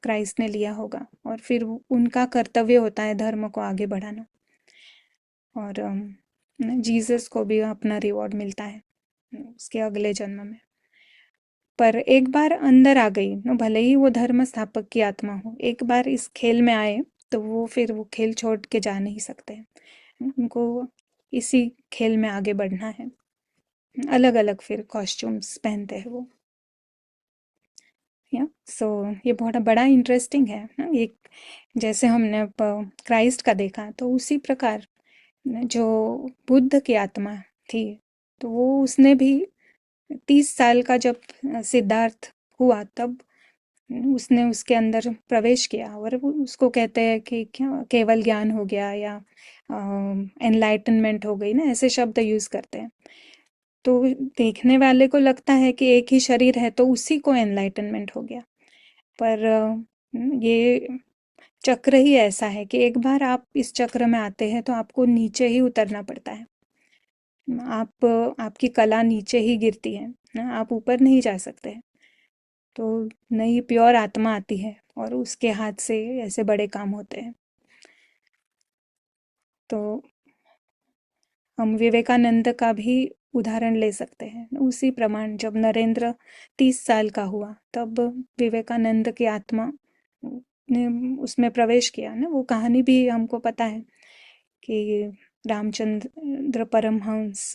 S2: क्राइस्ट ने लिया होगा, और फिर उनका कर्तव्य होता है धर्म को आगे बढ़ाना, और जीसस को भी अपना रिवॉर्ड मिलता है उसके अगले जन्म में। पर एक बार अंदर आ गई न, भले ही वो धर्म स्थापक की आत्मा हो, एक बार इस खेल में आए तो वो फिर वो खेल छोड़ के जा नहीं सकते। उनको इसी खेल में आगे बढ़ना है। अलग अलग फिर कॉस्ट्यूम्स पहनते हैं वो। या सो ये बहुत बड़ा इंटरेस्टिंग है ना। एक जैसे हमने क्राइस्ट का देखा, तो उसी प्रकार जो बुद्ध की आत्मा थी, तो वो उसने भी 30 साल का जब सिद्धार्थ हुआ, तब उसने उसके अंदर प्रवेश किया, और वो उसको कहते हैं कि क्या केवल ज्ञान हो गया, या एनलाइटनमेंट हो गई ना, ऐसे शब्द यूज करते हैं। तो देखने वाले को लगता है कि एक ही शरीर है तो उसी को एनलाइटनमेंट हो गया। पर ये चक्र ही ऐसा है कि एक बार आप इस चक्र में आते हैं तो आपको नीचे ही उतरना पड़ता है। आप आपकी कला नीचे ही गिरती है ना, आप ऊपर नहीं जा सकते। तो नई प्योर आत्मा आती है, और उसके हाथ से ऐसे बड़े काम होते हैं। तो हम विवेकानंद का भी उदाहरण ले सकते हैं। उसी प्रमाण जब नरेंद्र 30 साल का हुआ, तब विवेकानंद की आत्मा ने उसमें प्रवेश किया ना। वो कहानी भी हमको पता है कि रामचंद्र परमहंस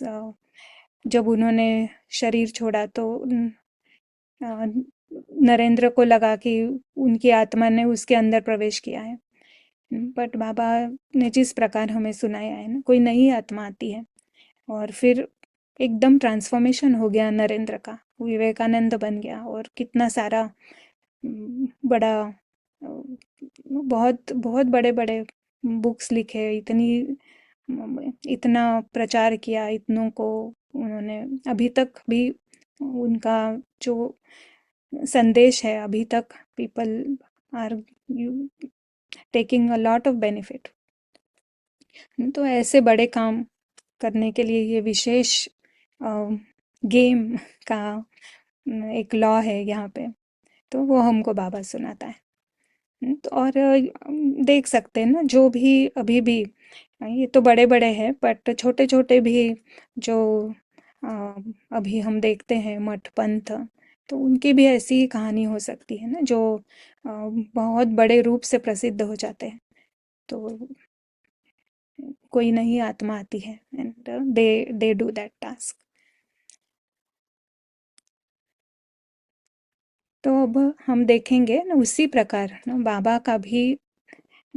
S2: जब उन्होंने शरीर छोड़ा, तो अ, नरेंद्र को लगा कि उनकी आत्मा ने उसके अंदर प्रवेश किया है। बट बाबा ने जिस प्रकार हमें सुनाया है ना, कोई नई आत्मा आती है, और फिर एकदम ट्रांसफॉर्मेशन हो गया नरेंद्र का, विवेकानंद बन गया, और कितना सारा बड़ा बहुत बहुत बड़े बड़े बुक्स लिखे, इतनी इतना प्रचार किया, इतनों को उन्होंने। अभी तक भी उनका जो संदेश है, अभी तक people are taking a lot of benefit. तो ऐसे बड़े काम करने के लिए ये विशेष गेम का एक लॉ है यहाँ पे, तो वो हमको बाबा सुनाता है। तो और देख सकते हैं ना, जो भी अभी भी ये तो बड़े बड़े हैं, बट छोटे छोटे भी जो अ, अभी हम देखते हैं मठ पंथ, तो उनकी भी ऐसी ही कहानी हो सकती है ना, जो बहुत बड़े रूप से प्रसिद्ध हो जाते हैं। तो कोई नई आत्मा आती है, and they do that task. तो अब हम देखेंगे ना, उसी प्रकार ना बाबा का भी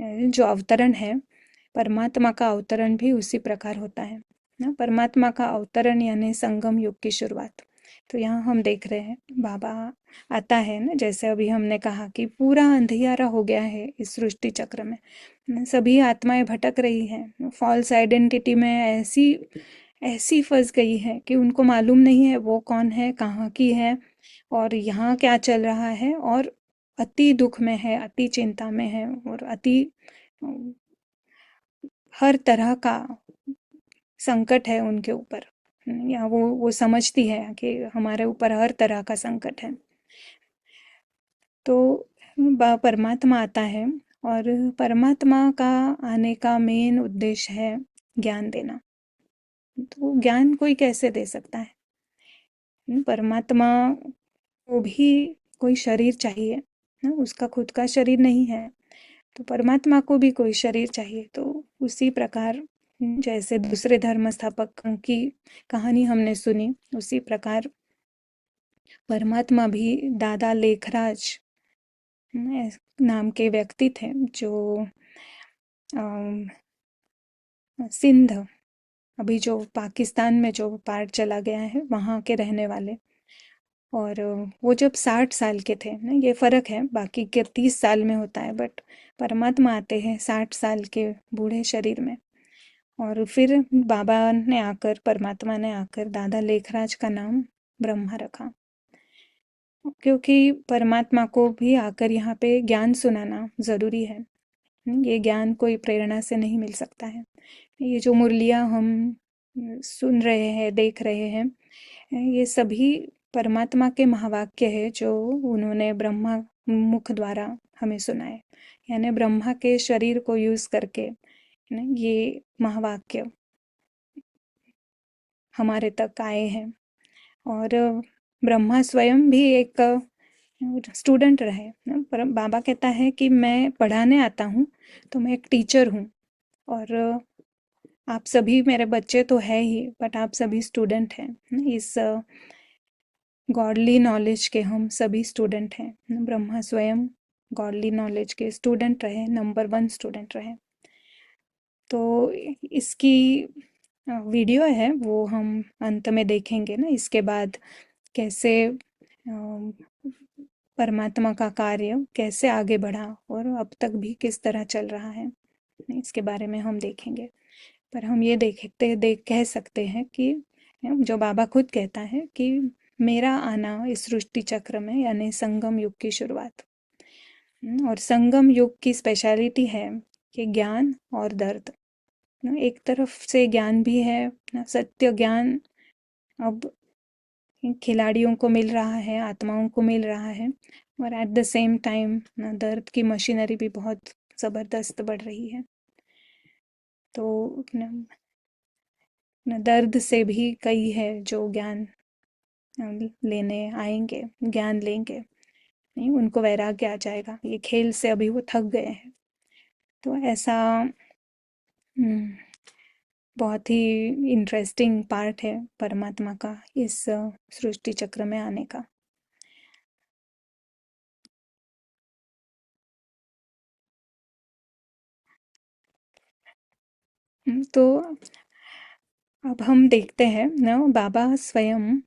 S2: जो अवतरण है, परमात्मा का अवतरण भी उसी प्रकार होता है ना। परमात्मा का अवतरण यानी संगम युग की शुरुआत। तो यहाँ हम देख रहे हैं बाबा आता है ना, जैसे अभी हमने कहा कि पूरा अंधियारा हो गया है इस सृष्टि चक्र में सभी आत्माएं भटक रही हैं, फॉल्स आइडेंटिटी में ऐसी ऐसी फंस गई है कि उनको मालूम नहीं है वो कौन है, कहाँ की है, और यहाँ क्या चल रहा है, और अति दुख में है, अति चिंता में है और अति अ, हर तरह का संकट है उनके ऊपर, या वो समझती है कि हमारे ऊपर हर तरह का संकट है। तो परमात्मा आता है, और परमात्मा का आने का मेन उद्देश्य है ज्ञान देना। तो ज्ञान कोई कैसे दे सकता है? परमात्मा को भी कोई शरीर चाहिए ना, उसका खुद का शरीर नहीं है, तो परमात्मा को भी कोई शरीर चाहिए। तो उसी प्रकार जैसे दूसरे धर्म स्थापकों की कहानी हमने सुनी, उसी प्रकार परमात्मा भी दादा लेखराज नाम के व्यक्ति थे, जो अम, सिंध, अभी जो पाकिस्तान में जो पार्ट चला गया है, वहाँ के रहने वाले। और वो जब 60 साल के थे ना, ये फर्क है, बाकी के 30 साल में होता है, बट परमात्मा आते हैं 60 साल के बूढ़े शरीर में। और फिर बाबा ने आकर, परमात्मा ने आकर दादा लेखराज का नाम ब्रह्मा रखा, क्योंकि परमात्मा को भी आकर यहाँ पे ज्ञान सुनाना ज़रूरी है। ये ज्ञान कोई प्रेरणा से नहीं मिल सकता है। ये जो मुरलियाँ हम सुन रहे हैं, देख रहे हैं, ये सभी परमात्मा के महावाक्य है, जो उन्होंने ब्रह्मा मुख द्वारा हमें सुनाए। यानी ब्रह्मा के शरीर को यूज करके ये महावाक्य हमारे तक आए हैं। और ब्रह्मा स्वयं भी एक स्टूडेंट रहे ना। पर बाबा कहता है कि मैं पढ़ाने आता हूँ, तो मैं एक टीचर हूँ, और आप सभी मेरे बच्चे तो है ही, बट आप सभी स्टूडेंट हैं। इस गॉडली नॉलेज के हम सभी स्टूडेंट हैं। ब्रह्मा स्वयं गॉडली नॉलेज के स्टूडेंट रहे, नंबर 1 स्टूडेंट रहे। तो इसकी वीडियो है, वो हम अंत में देखेंगे ना, इसके बाद कैसे परमात्मा का कार्य कैसे आगे बढ़ा और अब तक भी किस तरह चल रहा है, इसके बारे में हम देखेंगे। पर हम ये देख कह सकते हैं कि जो बाबा खुद कहता है कि मेरा आना इस सृष्टि चक्र में, यानी संगम युग की शुरुआत। और संगम युग की स्पेशलिटी है कि ज्ञान और दर्द, एक तरफ से ज्ञान भी है ना, सत्य ज्ञान अब खिलाड़ियों को मिल रहा है, आत्माओं को मिल रहा है, और एट द सेम टाइम ना दर्द की मशीनरी भी बहुत ज़बरदस्त बढ़ रही है। तो दर्द से भी कई है जो ज्ञान लेने आएंगे, ज्ञान लेंगे, नहीं उनको वैराग्य आ जाएगा, ये खेल से अभी वो थक गए हैं। तो ऐसा बहुत ही इंटरेस्टिंग पार्ट है परमात्मा का इस सृष्टि चक्र में आने का। तो अब हम देखते हैं ना, बाबा स्वयं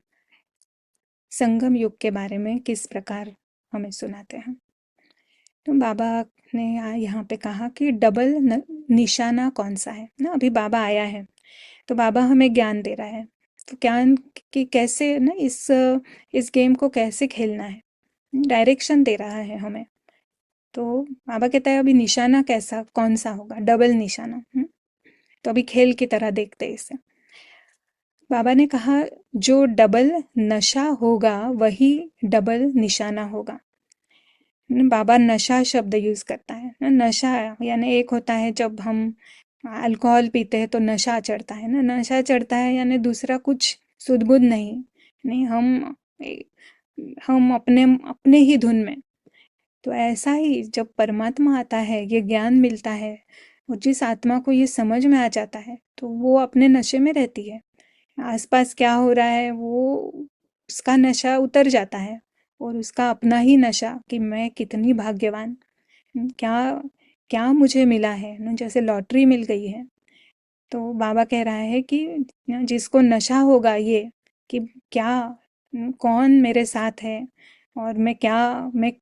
S2: संगम युग के बारे में किस प्रकार हमें सुनाते हैं। तो बाबा ने यहाँ पे कहा कि डबल निशाना कौन सा है ना। अभी बाबा आया है, तो बाबा हमें ज्ञान दे रहा है, तो ज्ञान की कैसे ना, इस गेम को कैसे खेलना है, डायरेक्शन दे रहा है हमें। तो बाबा कहता है अभी निशाना कैसा कौन सा होगा, डबल निशाना। तो अभी खेल की तरह देखते हैं इसे। बाबा ने कहा जो डबल नशा होगा वही डबल निशाना होगा। बाबा नशा शब्द यूज करता है ना। नशा यानी एक होता है जब हम अल्कोहल पीते हैं तो नशा चढ़ता है ना, नशा चढ़ता है यानी दूसरा कुछ सुध-बुध नहीं, नहीं हम अपने अपने ही धुन में। तो ऐसा ही जब परमात्मा आता है, ये ज्ञान मिलता है, और जिस आत्मा को ये समझ में आ जाता है, तो वो अपने नशे में रहती है। आसपास क्या हो रहा है वो उसका नशा उतर जाता है, और उसका अपना ही नशा कि मैं कितनी भाग्यवान, क्या क्या मुझे मिला है ना, जैसे लॉटरी मिल गई है। तो बाबा कह रहा है कि जिसको नशा होगा ये कि क्या, कौन मेरे साथ है, और मैं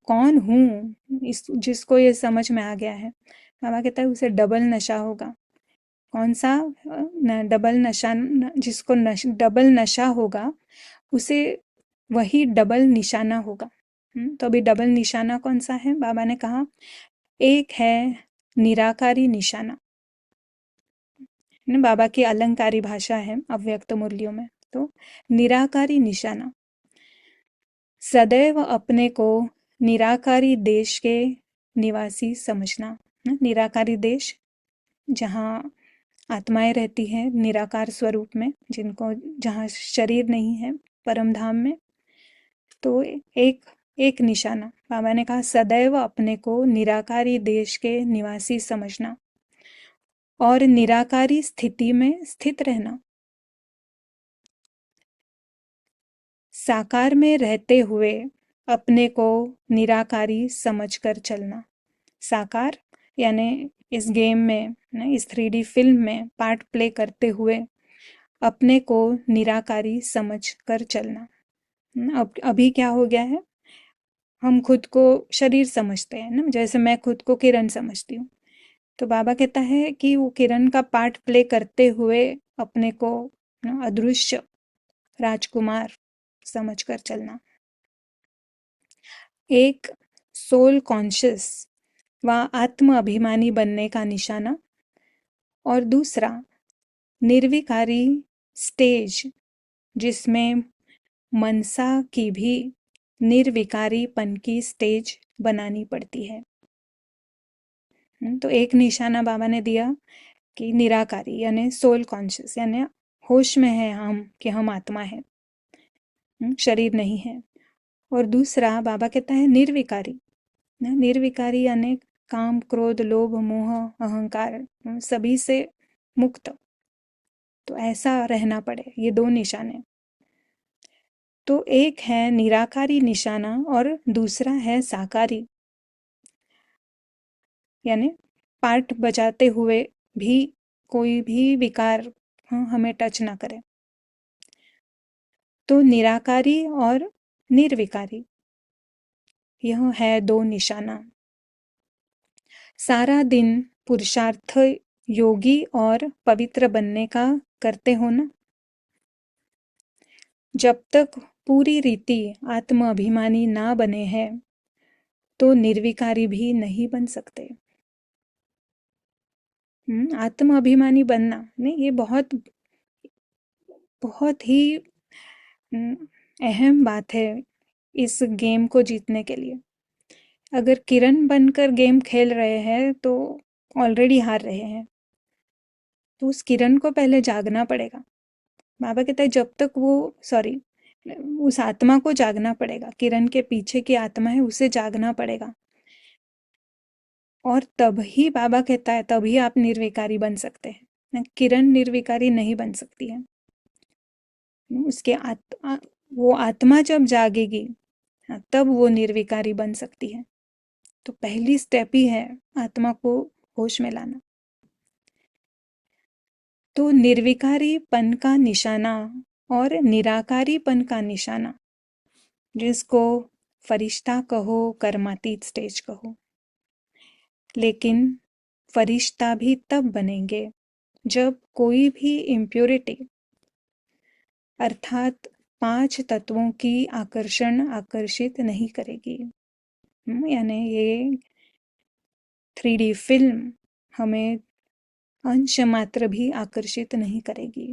S2: कौन हूँ, इस जिसको ये समझ में आ गया है, बाबा कहता है उसे डबल नशा होगा। कौन सा डबल नशा, जिसको डबल नशा होगा उसे वही डबल निशाना होगा। तो अभी डबल निशाना कौन सा है? बाबा ने कहा एक है निराकारी निशाना, बाबा की अलंकारी भाषा है अव्यक्त मूल्यों में। तो निराकारी निशाना, सदैव अपने को निराकारी देश के निवासी समझना। निराकारी देश जहाँ आत्माएं रहती हैं निराकार स्वरूप में, जिनको जहाँ शरीर नहीं है परम धाम में। तो एक एक निशाना, बाबा ने कहा सदैव अपने को निराकारी देश के निवासी समझना और निराकारी स्थिति में स्थित रहना। साकार में रहते हुए अपने को निराकारी समझकर चलना। साकार यानी इस गेम में, इस 3D फिल्म में पार्ट प्ले करते हुए अपने को निराकारी समझ कर चलना। अब अभी क्या हो गया है, हम खुद को शरीर समझते हैं ना, जैसे मैं खुद को किरण समझती हूँ। तो बाबा कहता है कि वो किरण का पार्ट प्ले करते हुए अपने को अदृश्य राजकुमार समझ कर चलना। एक सोल कॉन्शियस व आत्म अभिमानी बनने का निशाना, और दूसरा निर्विकारी स्टेज, जिसमें मनसा की भी निर्विकारीपन की स्टेज बनानी पड़ती है। तो एक निशाना बाबा ने दिया कि निराकारी यानी सोल कॉन्शियस, यानी होश में है हम कि हम आत्मा है, शरीर नहीं है। और दूसरा बाबा कहता है निर्विकारी। निर्विकारी यानी काम क्रोध लोभ मोह अहंकार सभी से मुक्त। तो ऐसा रहना पड़े, ये दो निशाने। तो एक है निराकारी निशाना और दूसरा है साकारी, यानी पार्ट बजाते हुए भी कोई भी विकार हमें टच ना करे। तो निराकारी और निर्विकारी, यह है दो निशाना। सारा दिन पुरुषार्थ योगी और पवित्र बनने का करते हो ना। जब तक पूरी रीति आत्म अभिमानी ना बने हैं तो निर्विकारी भी नहीं बन सकते। आत्म अभिमानी बनना नहीं, ये बहुत बहुत ही अहम बात है इस गेम को जीतने के लिए। अगर किरण बनकर गेम खेल रहे हैं तो ऑलरेडी हार रहे हैं। तो उस किरण को पहले जागना पड़ेगा। बाबा कहता है जब तक वो, सॉरी, उस आत्मा को जागना पड़ेगा, किरण के पीछे की आत्मा है उसे जागना पड़ेगा। और तभी बाबा कहता है तभी आप निर्विकारी बन सकते हैं। किरण निर्विकारी नहीं बन सकती है। उसके वो आत्मा जब जागेगी तब वो निर्विकारी बन सकती है। तो पहली स्टेप ही है आत्मा को होश में लाना। तो निर्विकारीपन का निशाना और निराकारीपन का निशाना, जिसको फरिश्ता कहो कर्मातीत स्टेज कहो, लेकिन फरिश्ता भी तब बनेंगे जब कोई भी इम्प्योरिटी अर्थात 5 तत्वों की आकर्षित नहीं करेगी। यानी ये 3D फिल्म हमें अंश मात्र भी आकर्षित नहीं करेगी।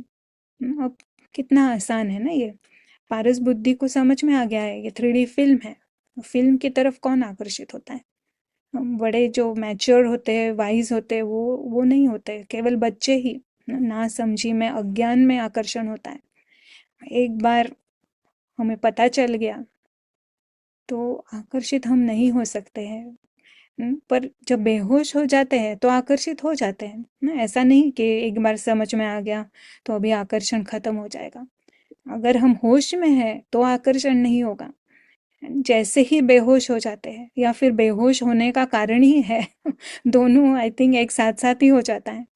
S2: अब कितना आसान है ना ये, पारस बुद्धि को समझ में आ गया है ये 3D फिल्म है। फिल्म की तरफ कौन आकर्षित होता है? बड़े जो मैच्योर होते हैं वाइज होते हैं वो नहीं होते, केवल बच्चे ही ना समझी में अज्ञान में आकर्षण होता है। एक बार हमें पता चल गया तो आकर्षित हम नहीं हो सकते हैं। पर जब बेहोश हो जाते हैं तो आकर्षित हो जाते हैं ना। ऐसा नहीं कि एक बार समझ में आ गया तो अभी आकर्षण खत्म हो जाएगा। अगर हम होश में हैं तो आकर्षण नहीं होगा। जैसे ही बेहोश हो जाते हैं या फिर बेहोश होने का कारण ही है दोनों आई थिंक एक साथ साथ ही हो जाता है।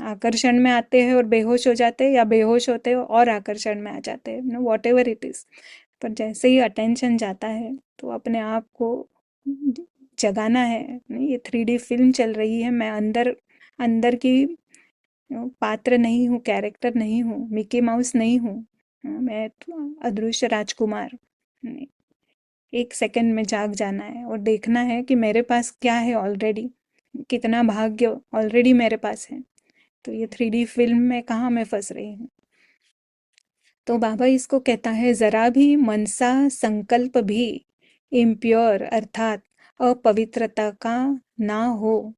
S2: आकर्षण में आते हैं और बेहोश हो जाते हैं, या बेहोश होते हैं और आकर्षण में आ जाते हैं, वॉट एवर इट इज। पर जैसे ही अटेंशन जाता है तो अपने आप को जगाना है। नहीं, ये 3D फिल्म चल रही है, मैं अंदर अंदर की पात्र नहीं हूँ, कैरेक्टर नहीं हूँ, मिकी माउस नहीं हूँ। मैं तो अदृश्य राजकुमार। एक सेकंड में जाग जाना है और देखना है कि मेरे पास क्या है ऑलरेडी, कितना भाग्य ऑलरेडी मेरे पास है। तो ये 3D फिल्म में कहाँ मैं फंस रही हूँ। तो बाबा इसको कहता है, जरा भी मनसा संकल्प भी इम्प्योर अर्थात अपवित्रता का ना हो,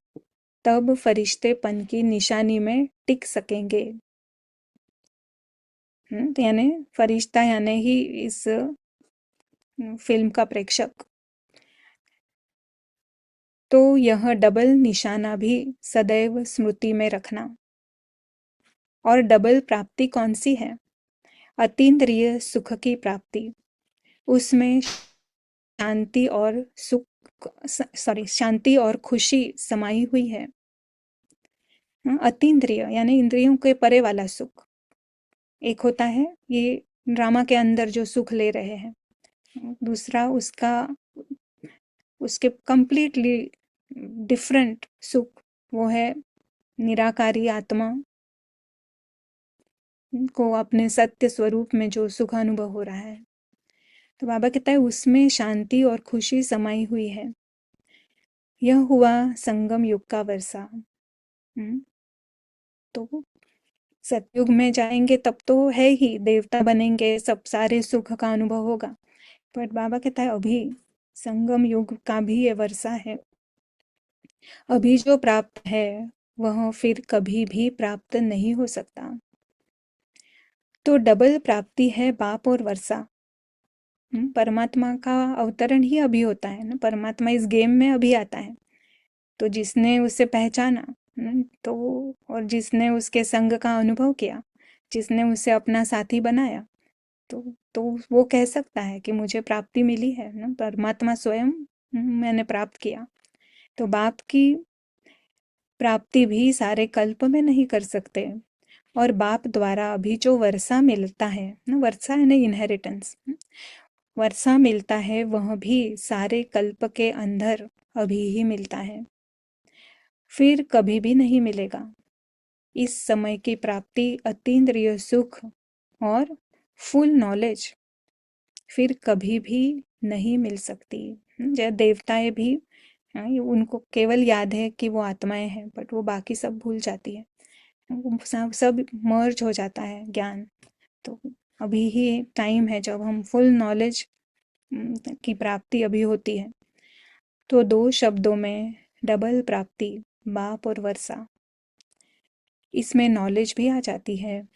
S2: तब फरिश्तेपन की निशानी में टिक सकेंगे। तो यानी फरिश्ता यानी ही इस फिल्म का प्रेक्षक। तो यह डबल निशाना भी सदैव स्मृति में रखना। और डबल प्राप्ति कौन सी है? अतीन्द्रिय सुख की प्राप्ति। उसमें शांति और सुख, सॉरी, शांति और खुशी समाई हुई है। अतीन्द्रिय यानी इंद्रियों के परे वाला सुख। एक होता है ये ड्रामा के अंदर जो सुख ले रहे हैं, दूसरा उसका उसके कंप्लीटली डिफरेंट सुख, वो है निराकारी आत्मा को अपने सत्य स्वरूप में जो सुख अनुभव हो रहा है। तो बाबा कहता है उसमें शांति और खुशी समाई हुई है। यह हुआ संगम युग का वर्षा। तो सतयुग में जाएंगे तब तो है ही, देवता बनेंगे, सब सारे सुख का अनुभव होगा। बट बाबा कहता है अभी संगम युग का भी ये वर्षा है। अभी जो प्राप्त है वह फिर कभी भी प्राप्त नहीं हो सकता। तो डबल प्राप्ति है बाप और वर्षा। परमात्मा का अवतरण ही अभी होता है ना, परमात्मा इस गेम में अभी आता है। तो जिसने उसे पहचाना, तो और जिसने उसके संग का अनुभव किया, जिसने उसे अपना साथी बनाया, तो वो कह सकता है कि मुझे प्राप्ति मिली है ना, परमात्मा स्वयं मैंने प्राप्त किया। तो बाप की प्राप्ति भी सारे कल्प में नहीं कर सकते। और बाप द्वारा अभी जो वर्षा मिलता है ना, वर्षा है ना इनहेरिटेंस, वर्षा मिलता है वह भी सारे कल्प के अंदर अभी ही मिलता है, फिर कभी भी नहीं मिलेगा। इस समय की प्राप्ति अतीन्द्रिय सुख और फुल नॉलेज फिर कभी भी नहीं मिल सकती। जैसे देवताएं भी, उनको केवल याद है कि वो आत्माएं हैं, बट वो बाकी सब भूल जाती है। वो सब मर्ज हो जाता है ज्ञान। तो अभी ही टाइम है जब हम फुल नॉलेज की प्राप्ति अभी होती है। तो दो शब्दों में डबल प्राप्ति, बाप और वर्षा। इसमें नॉलेज भी आ जाती है,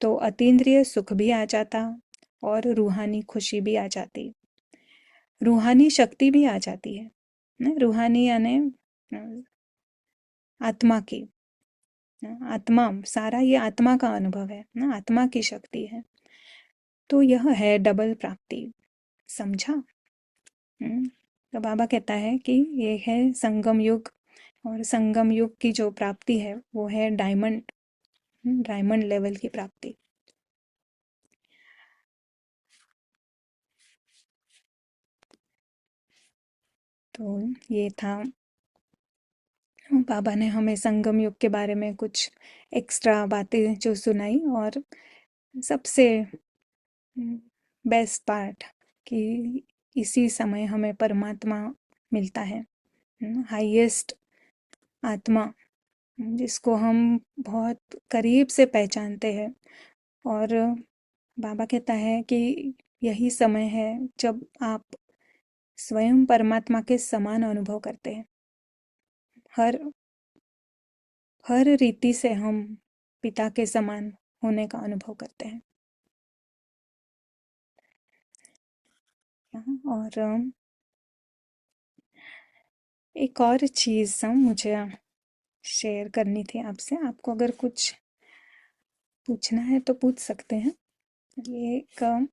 S2: तो अतीन्द्रिय सुख भी आ जाता और रूहानी खुशी भी आ जाती, रूहानी शक्ति भी आ जाती है ना। रूहानी यानी आत्मा की, आत्मा, सारा ये आत्मा का अनुभव है ना, आत्मा की शक्ति है। तो यह है डबल प्राप्ति। समझा? तो बाबा कहता है कि ये है संगम युग, और संगम युग की जो प्राप्ति है वो है डायमंड, डायमंड लेवल की प्राप्ति। तो ये था, बाबा ने हमें संगम युग के बारे में कुछ एक्स्ट्रा बातें जो सुनाई। और सबसे बेस्ट पार्ट कि इसी समय हमें परमात्मा मिलता है, हाईएस्ट आत्मा, जिसको हम बहुत करीब से पहचानते हैं। और बाबा कहता है कि यही समय है जब आप स्वयं परमात्मा के समान अनुभव करते हैं। हर हर रीति से हम पिता के समान होने का अनुभव करते हैं। और एक और चीज़ मुझे शेयर करनी थी आपसे। आपको अगर कुछ पूछना है तो पूछ सकते हैं। ये एक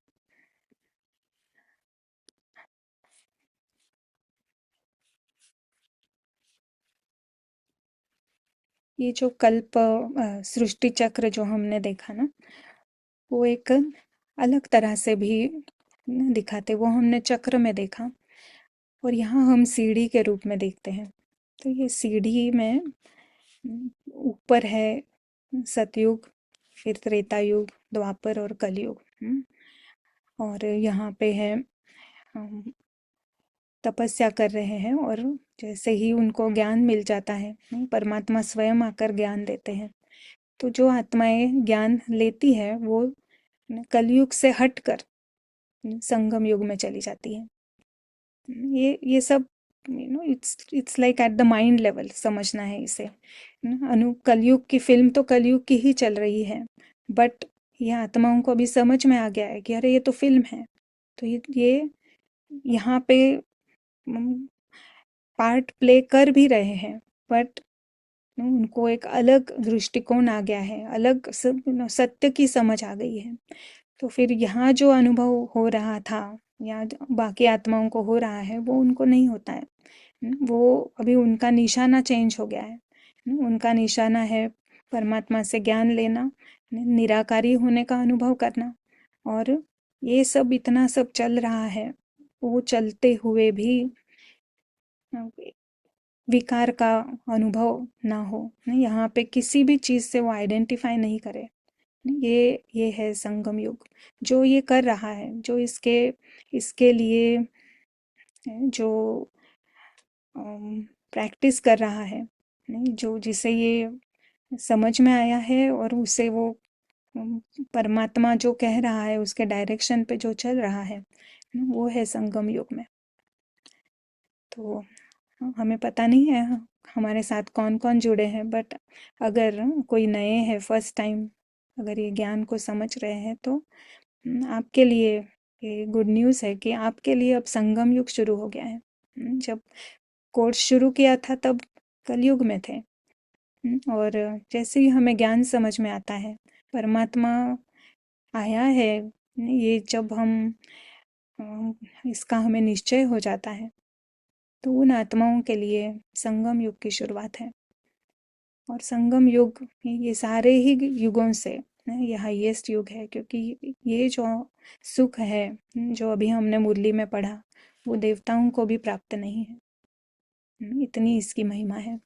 S2: ये जो कल्प सृष्टि चक्र जो हमने देखा ना, वो एक अलग तरह से भी दिखाते, वो हमने चक्र में देखा और यहाँ हम सीढ़ी के रूप में देखते हैं। तो ये सीढ़ी में ऊपर है सतयुग, फिर त्रेता युग, द्वापर और कलयुग। और यहाँ पे है तपस्या कर रहे हैं, और जैसे ही उनको ज्ञान मिल जाता है, परमात्मा स्वयं आकर ज्ञान देते हैं। तो जो आत्माएं ज्ञान लेती है वो कलयुग से हटकर संगम युग में चली जाती है। ये सब it's like at the mind level समझना है इसे। अनु कलयुग की फिल्म तो कलयुग की ही चल रही है, बट ये आत्माओं को अभी समझ में आ गया है कि अरे ये तो फिल्म है। तो ये यहाँ पे पार्ट प्ले कर भी रहे हैं, बट उनको एक अलग दृष्टिकोण आ गया है, अलग सत्य की समझ आ गई है। तो फिर यहाँ जो अनुभव हो रहा था या बाकी आत्माओं को हो रहा है, वो उनको नहीं होता है। वो अभी उनका निशाना चेंज हो गया है। उनका निशाना है परमात्मा से ज्ञान लेना, निराकारी होने का अनुभव करना। और ये सब इतना सब चल रहा है, वो चलते हुए भी विकार का अनुभव ना हो। यहाँ पे किसी भी चीज़ से वो आइडेंटिफाई नहीं करे। ये है संगम युग। जो ये कर रहा है, जो इसके इसके लिए जो प्रैक्टिस कर रहा है, नहीं, जो जिसे ये समझ में आया है और उसे वो अम, परमात्मा जो कह रहा है उसके डायरेक्शन पे जो चल रहा है, वो है संगम युग में। तो हमें पता नहीं है हमारे साथ कौन कौन जुड़े हैं, बट अगर कोई नए हैं, फर्स्ट टाइम अगर ये ज्ञान को समझ रहे हैं, तो आपके लिए ये गुड न्यूज़ है कि आपके लिए अब संगम युग शुरू हो गया है। जब कोर्स शुरू किया था तब कलयुग में थे। और जैसे ही हमें ज्ञान समझ में आता है, परमात्मा आया है, ये जब हम इसका हमें निश्चय हो जाता है, तो उन आत्माओं के लिए संगम युग की शुरुआत है। और संगम युग ये सारे ही युगों से ये हाईएस्ट युग है, क्योंकि ये जो सुख है जो अभी हमने मुरली में पढ़ा, वो देवताओं को भी प्राप्त नहीं है। इतनी इसकी महिमा है।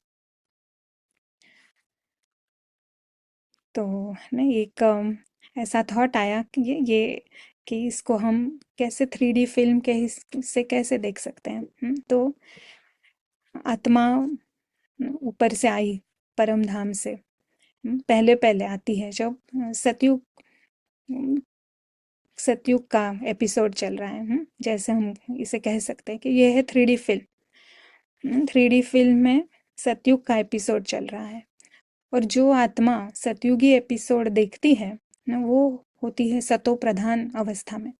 S2: तो ना एक ऐसा थॉट आया कि ये कि इसको हम कैसे 3D फिल्म के से कैसे देख सकते हैं। तो आत्मा ऊपर से आई परम धाम से, पहले पहले आती है जब सतयुग सतयुग का एपिसोड चल रहा है। जैसे हम इसे कह सकते हैं कि ये है 3D फिल्म। 3D फिल्म में सतयुग का एपिसोड चल रहा है, और जो आत्मा सतयुगी एपिसोड देखती है ना, वो होती है सतो प्रधान अवस्था में।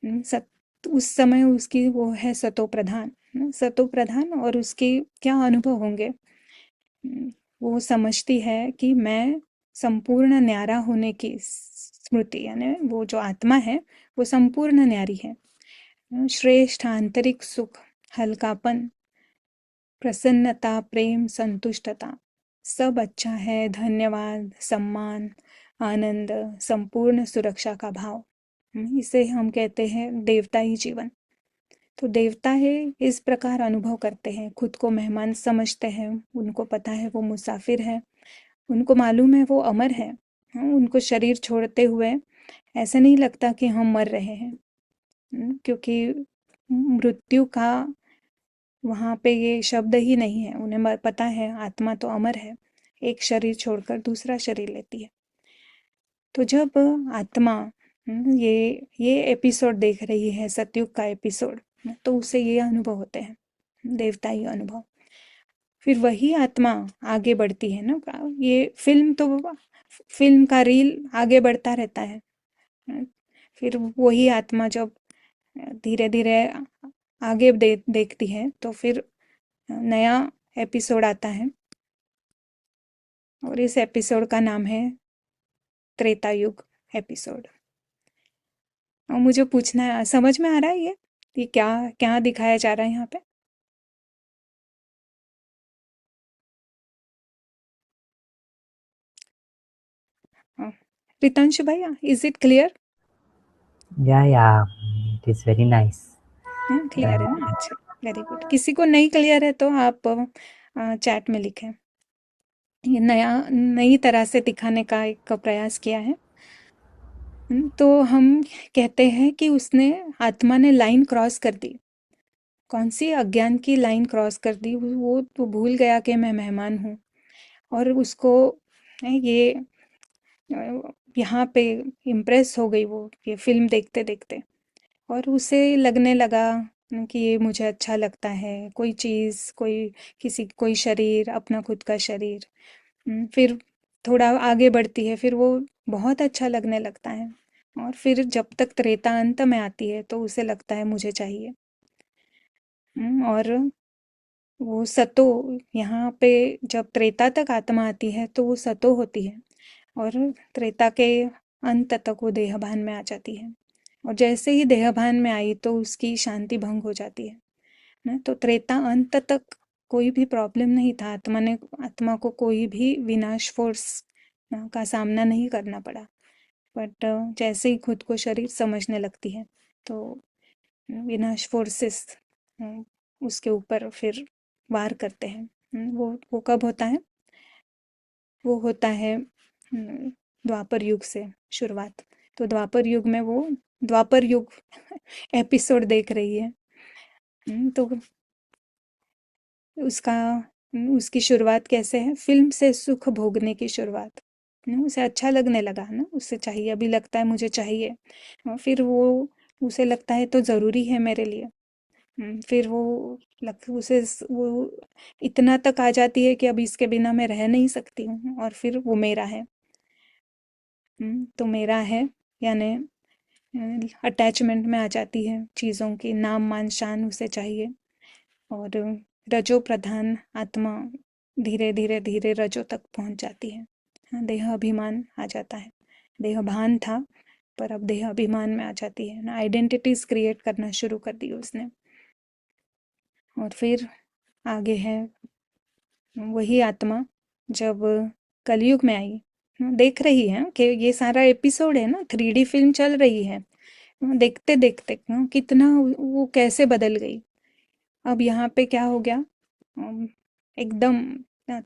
S2: सत उस समय उसकी वो है सतो प्रधान। सतो प्रधान, और उसके क्या अनुभव होंगे। वो समझती है कि मैं संपूर्ण न्यारा होने की स्मृति, यानी वो जो आत्मा है वो संपूर्ण न्यारी है। श्रेष्ठ आंतरिक सुख, हल्कापन, प्रसन्नता, प्रेम, संतुष्टता, सब अच्छा है, धन्यवाद, सम्मान, आनंद, संपूर्ण सुरक्षा का भाव। इसे हम कहते हैं देवताई जीवन। तो देवता है इस प्रकार अनुभव करते हैं, खुद को मेहमान समझते हैं, उनको पता है वो मुसाफिर है, उनको मालूम है वो अमर है। उनको शरीर छोड़ते हुए ऐसा नहीं लगता कि हम मर रहे हैं, क्योंकि मृत्यु का वहाँ पे ये शब्द ही नहीं है। उन्हें पता है आत्मा तो अमर है, एक शरीर छोड़कर दूसरा शरीर लेती है। तो जब आत्मा ये एपिसोड देख रही है, सतयुग का एपिसोड, तो उसे ये अनुभव होते हैं, देवताई अनुभव। फिर वही आत्मा आगे बढ़ती है ना। ये फिल्म तो फिल्म का रील आगे बढ़ता रहता है। फिर वही आत्मा जब धीरे धीरे आगे देखती है, तो फिर नया एपिसोड आता है, और इस एपिसोड का नाम है त्रेता युग एपिसोड। और मुझे पूछना है, समझ में आ रहा है ये क्या क्या दिखाया जा रहा है यहाँ पे? हाँ, प्रीतांश भैया, इज इट क्लियर?
S1: या it is very nice.
S2: Clear है ना? अच्छा, वेरी गुड। किसी को नहीं क्लियर है तो आप चैट में लिखें। ये नई तरह से दिखाने का एक प्रयास किया है। तो हम कहते हैं कि उसने आत्मा ने लाइन क्रॉस कर दी। कौन सी अज्ञान की लाइन क्रॉस कर दी, वो तो भूल गया कि मैं मेहमान हूँ। और उसको ये यहाँ पे इम्प्रेस हो गई वो ये फिल्म देखते देखते, और उसे लगने लगा कि ये मुझे अच्छा लगता है, कोई चीज़, कोई किसी कोई शरीर, अपना खुद का शरीर। फिर थोड़ा आगे बढ़ती है, फिर वो बहुत अच्छा लगने लगता है। और फिर जब तक त्रेता अंत में आती है तो उसे लगता है मुझे चाहिए। और वो सतो, यहाँ पे जब त्रेता तक आत्मा आती है तो वो सतो होती है, और त्रेता के अंत तक वो देहभान में आ जाती है। और जैसे ही देहभान में आई तो उसकी शांति भंग हो जाती है ना। तो त्रेता अंत तक कोई भी प्रॉब्लम नहीं था, आत्मा को कोई भी विनाश फोर्स का सामना नहीं करना पड़ा। बट जैसे ही खुद को शरीर समझने लगती है तो विनाश फोर्सेस उसके ऊपर फिर वार करते हैं। वो कब होता है? वो होता है द्वापर युग से शुरुआत। तो द्वापर युग में वो द्वापर युग एपिसोड देख रही है। तो उसका उसकी शुरुआत कैसे है? फिल्म से सुख भोगने की शुरुआत। उसे अच्छा लगने लगा ना, उसे चाहिए, अभी लगता है मुझे चाहिए। और फिर वो उसे लगता है तो ज़रूरी है मेरे लिए। फिर वो वो इतना तक आ जाती है कि अब इसके बिना मैं रह नहीं सकती हूँ, और फिर वो मेरा है। तो मेरा है, यानी अटैचमेंट में आ जाती है चीज़ों की, नाम मान शान उसे चाहिए। और रजो प्रधान आत्मा धीरे धीरे धीरे रजो तक पहुंच जाती है। हाँ, देह अभिमान आ जाता है। देह भान था, पर अब देह अभिमान में आ जाती है ना, आइडेंटिटीज क्रिएट करना शुरू कर दी उसने। और फिर आगे है वही आत्मा जब कलयुग में आई। देख रही है कि ये सारा एपिसोड है ना, 3D फिल्म चल रही है। देखते देखते कितना वो कैसे बदल गई। अब यहाँ पे क्या हो गया? एकदम अ,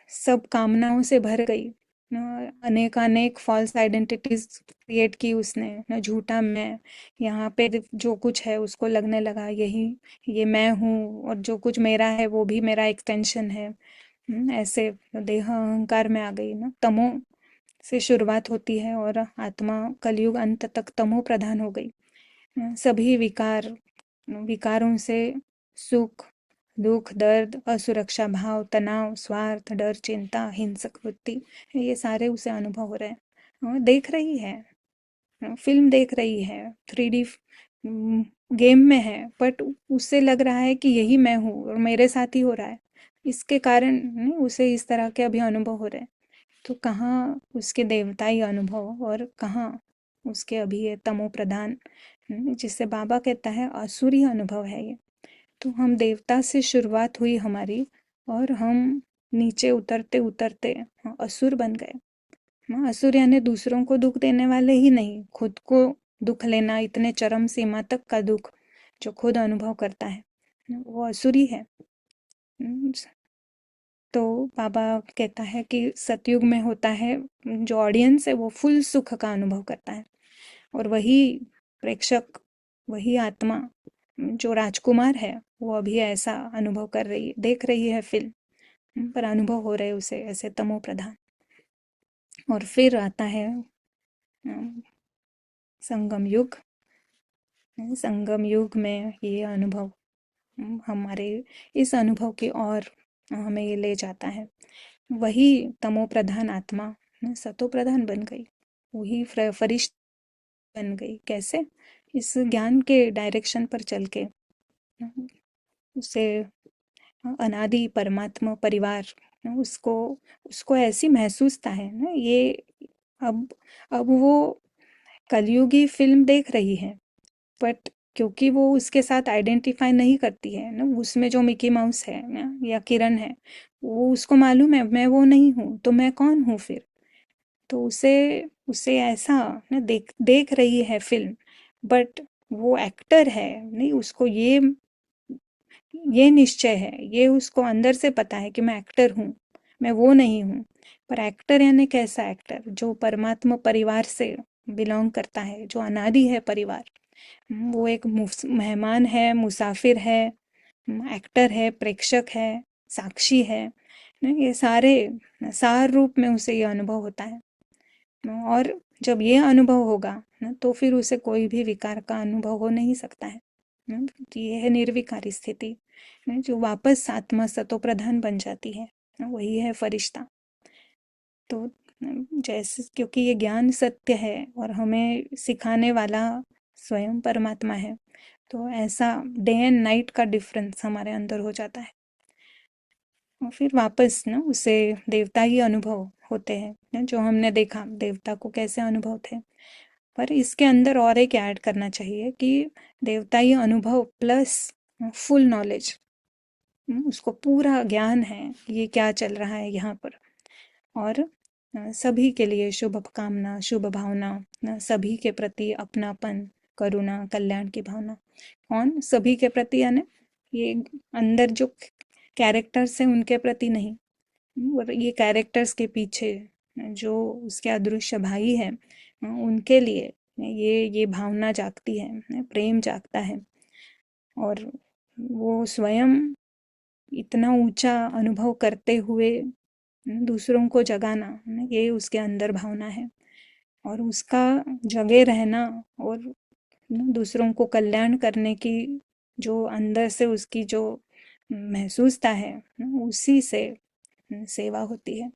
S2: सब कामनाओं से भर गई अनेक अनेक फॉल्स आइडेंटिटीज क्रिएट की उसने ना, झूठा मैं। यहाँ पे जो कुछ है उसको लगने लगा यही ये मैं हूँ, और जो कुछ मेरा है वो भी मेरा एक्सटेंशन है। ऐसे देह अहंकार में आ गई ना। तमो से शुरुआत होती है और आत्मा कलयुग अंत तक तमो प्रधान हो गई। सभी विकारों से सुख, दुख, दर्द, असुरक्षा भाव, तनाव, स्वार्थ, डर, चिंता, हिंसक वृत्ति, ये सारे उसे अनुभव हो रहे हैं। देख रही है, फिल्म देख रही है, 3D गेम में है, बट उसे लग रहा है कि यही मैं हूँ और मेरे साथ ही हो रहा है। इसके कारण उसे इस तरह के अभी अनुभव हो रहे हैं। तो कहाँ उसके देवताई अनुभव और कहाँ उसके अभी ये तमो प्रधान, जिससे बाबा कहता है आसुरी अनुभव है ये। तो हम देवता से शुरुआत हुई हमारी, और हम नीचे उतरते उतरते असुर बन गए। असुर यानी दूसरों को दुख देने वाले ही नहीं, खुद को दुख लेना, इतने चरम सीमा तक का दुख जो खुद अनुभव करता है वो असुरी है। हम्म, तो बाबा कहता है कि सतयुग में होता है, जो ऑडियंस है वो फुल सुख का अनुभव करता है, और वही प्रेक्षक, वही आत्मा जो राजकुमार है, वो अभी ऐसा अनुभव कर रही है, देख रही है फिल्म, पर अनुभव हो रहे उसे ऐसे तमो प्रधान। और फिर आता है अम, संगम युग। संगम युग में ये अनुभव हमारे इस अनुभव की ओर हमें ये ले जाता है। वही तमो प्रधान आत्मा सतो प्रधान बन गई, वही फरिश्ता बन गई। कैसे? इस ज्ञान के डायरेक्शन पर चल के उसे अनादि परमात्मा परिवार उसको उसको ऐसी महसूसता है ना ये। अब अब वो कलयुगी फिल्म देख रही है, बट क्योंकि वो उसके साथ आइडेंटिफाई नहीं करती है ना, उसमें जो मिकी माउस है ना या किरण है, वो उसको मालूम है मैं वो नहीं हूँ, तो मैं कौन हूँ फिर? तो उसे उसे ऐसा ना देख देख रही है फिल्म, बट वो एक्टर है नहीं, उसको ये निश्चय है, ये उसको अंदर से पता है कि मैं एक्टर हूँ, मैं वो नहीं हूँ। पर एक्टर यानी कैसा एक्टर? जो परमात्मा परिवार से बिलोंग करता है, जो अनादि है परिवार, वो एक मेहमान है, मुसाफिर है, एक्टर है, प्रेक्षक है, साक्षी है ना, ये सारे सार रूप में उसे ये अनुभव होता है ना। और जब ये अनुभव होगा ना, तो फिर उसे कोई भी विकार का अनुभव हो नहीं सकता है ना। तो ये है निर्विकारी स्थिति ना, जो वापस आत्मा सतो प्रधान बन जाती है ना, वही है फरिश्ता। तो जैसे क्योंकि ये ज्ञान सत्य है और हमें सिखाने वाला स्वयं परमात्मा है, तो ऐसा डे एंड नाइट का डिफरेंस हमारे अंदर हो जाता है। और फिर वापस ना उसे देवता ही अनुभव होते हैं ना, जो हमने देखा देवता को कैसे अनुभव थे। पर इसके अंदर और एक ऐड करना चाहिए कि देवताई अनुभव प्लस फुल नॉलेज, उसको पूरा ज्ञान है ये क्या चल रहा है यहाँ पर। और सभी के लिए शुभ कामना, शुभ भावना सभी के प्रति अपनापन, करुणा, कल्याण की भावना। कौन सभी के प्रति, यानी ये अंदर जो कैरेक्टर्स हैं उनके प्रति नहीं, और ये कैरेक्टर्स के पीछे जो उसके अदृश्य भाई है उनके लिए ये भावना जागती है, प्रेम जागता है। और वो स्वयं इतना ऊंचा अनुभव करते हुए दूसरों को जगाना, ये उसके अंदर भावना है। और उसका जगे रहना और दूसरों को कल्याण करने की जो अंदर से उसकी जो महसूसता है, उसी से सेवा होती है।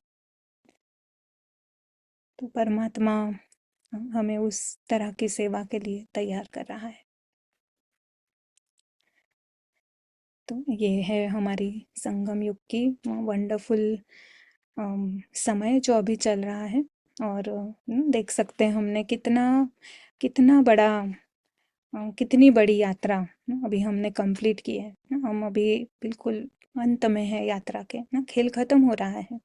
S2: तो परमात्मा हमें उस तरह की सेवा के लिए तैयार कर रहा है। तो ये है हमारी संगम युग की वंडरफुल समय जो अभी चल रहा है। और देख सकते हैं हमने कितना कितना बड़ा कितनी बड़ी यात्रा अभी हमने कंप्लीट की है ना। हम अभी बिल्कुल अंत में है यात्रा के ना, खेल खत्म हो रहा है,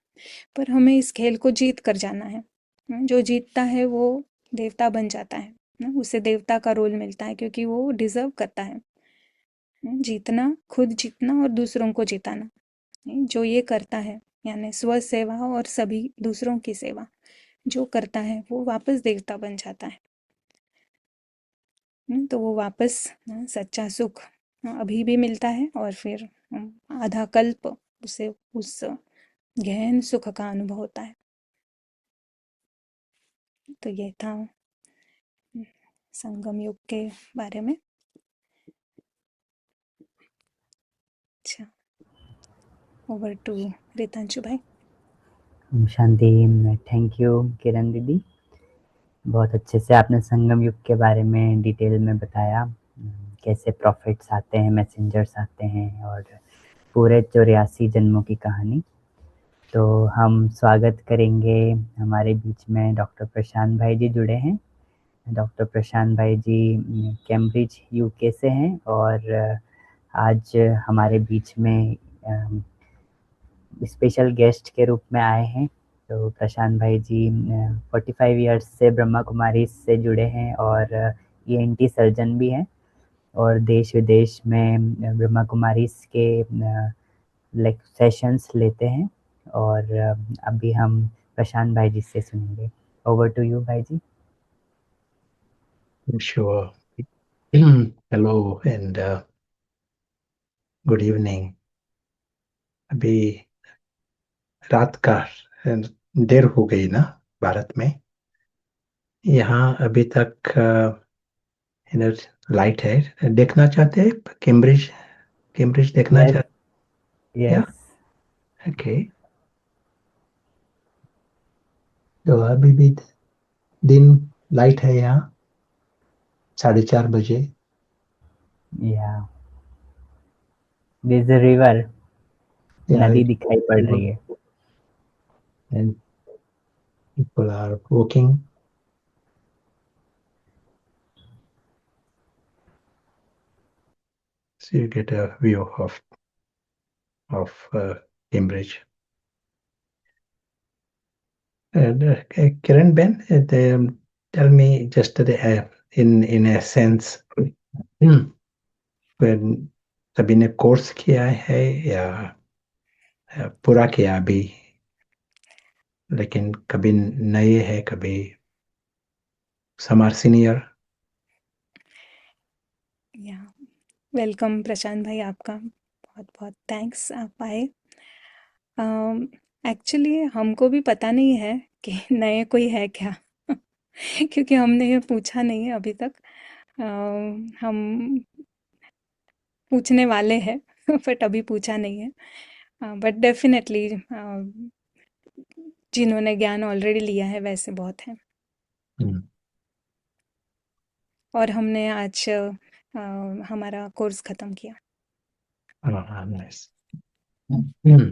S2: पर हमें इस खेल को जीत कर जाना है ना। जो जीतता है वो देवता बन जाता है ना, उसे देवता का रोल मिलता है क्योंकि वो डिजर्व करता है जीतना, खुद जीतना और दूसरों को जिताना। जो ये करता है यानी स्व सेवा और सभी दूसरों की सेवा जो करता है वो वापस देवता बन जाता है। तो वो वापस सच्चा सुख अभी भी मिलता है और फिर आधा कल्प उसे उस गहन सुख का अनुभव होता है। तो ये था संगम युग के बारे में। अच्छा, ओवर टू रितांशु भाई।
S1: शांति। थैंक यू किरण दीदी, बहुत अच्छे से आपने संगम युग के बारे में डिटेल में बताया। कैसे प्रॉफिट्स आते हैं, मैसेंजर्स आते हैं, और पूरे 84 जन्मों की कहानी। तो हम स्वागत करेंगे, हमारे बीच में डॉक्टर प्रशांत भाई जी जुड़े हैं। डॉक्टर प्रशांत भाई जी कैम्ब्रिज यूके से हैं, और आज हमारे बीच में स्पेशल गेस्ट के रूप में आए हैं। तो प्रशांत भाई जी 45 ईयर्स से ब्रह्मा कुमारी से जुड़े हैं, और ईएनटी सर्जन भी हैं, और देश विदेश में ब्रह्मा कुमारी के सेशंस लेते हैं। और अभी हम प्रशांत भाई जी से सुनेंगे। ओवर टू यू भाई जी।
S3: Sure. Hello and good evening. अभी रात का देर हो गई ना भारत में। यहाँ अभी तक इधर लाइट है। देखना चाहते हैं कैम्ब्रिज? कैम्ब्रिज देखना
S1: यस,
S3: चाहते हैं?
S1: यस।
S3: ओके, तो अभी भी दिन लाइट है यहाँ, 4:30 बजे।
S1: या दिस द रिवर,
S3: Yeah,
S1: नदी दिखाई पड़ रही है।
S3: and people are walking. So you get a view of Cambridge. Kiran Ben, tell me just in a sense, when सभी ने कोर्स किया है या पूरा किया अभी, लेकिन कभी नए है, कभी some are senior.
S2: या वेलकम प्रशांत भाई, आपका बहुत बहुत थैंक्स आप आए। एक्चुअली हमको भी पता नहीं है कि नए कोई है क्या क्योंकि हमने ये पूछा नहीं है अभी तक। हम पूछने वाले हैं बट अभी पूछा नहीं है। बट डेफिनेटली जिन्होंने ज्ञान ऑलरेडी लिया है वैसे बहुत हैं।
S3: हम्म।
S2: और हमने आज हमारा कोर्स ख़त्म किया।
S3: हाँ, नाइस। हम्म।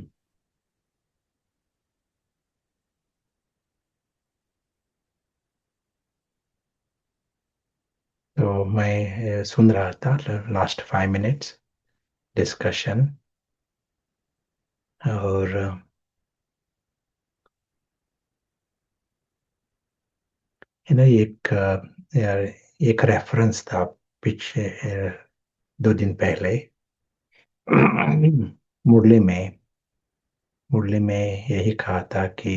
S3: तो मैं सुन रहा था लास्ट 5 मिनट्स डिस्कशन, और यार, एक रेफरेंस था पीछे, 2 दिन पहले मुरली में मुरली में यही कहा था कि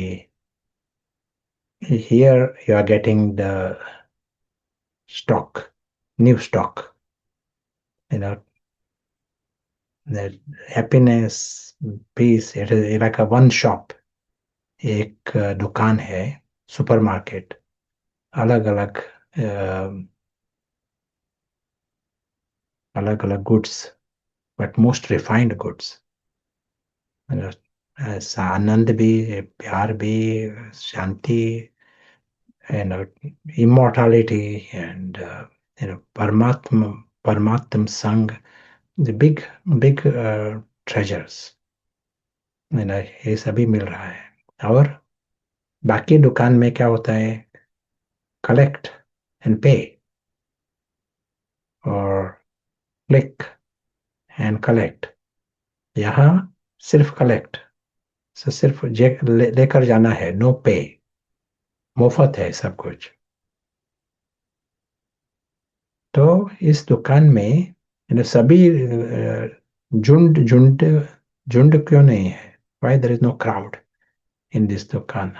S3: here you are getting the stock, new stock, you know, the happiness, peace, it is like a one shop. एक दुकान है, सुपरमार्केट, अलग अलग अलग अलग goods, but most refined goods. आनंद भी, प्यार भी, शांति, immortality, and Paramatma Sang, the big treasures, ये सभी मिल रहा है। और बाकी दुकान में क्या होता है? कलेक्ट एंड पे, और क्लिक एंड कलेक्ट। यहाँ सिर्फ कलेक्ट, सिर्फ लेकर जाना है, नो पे, मुफ्त है सब कुछ। तो इस दुकान में सभी झुंड झुंड झुंड क्यों नहीं है? Why there is no crowd in this दुकान?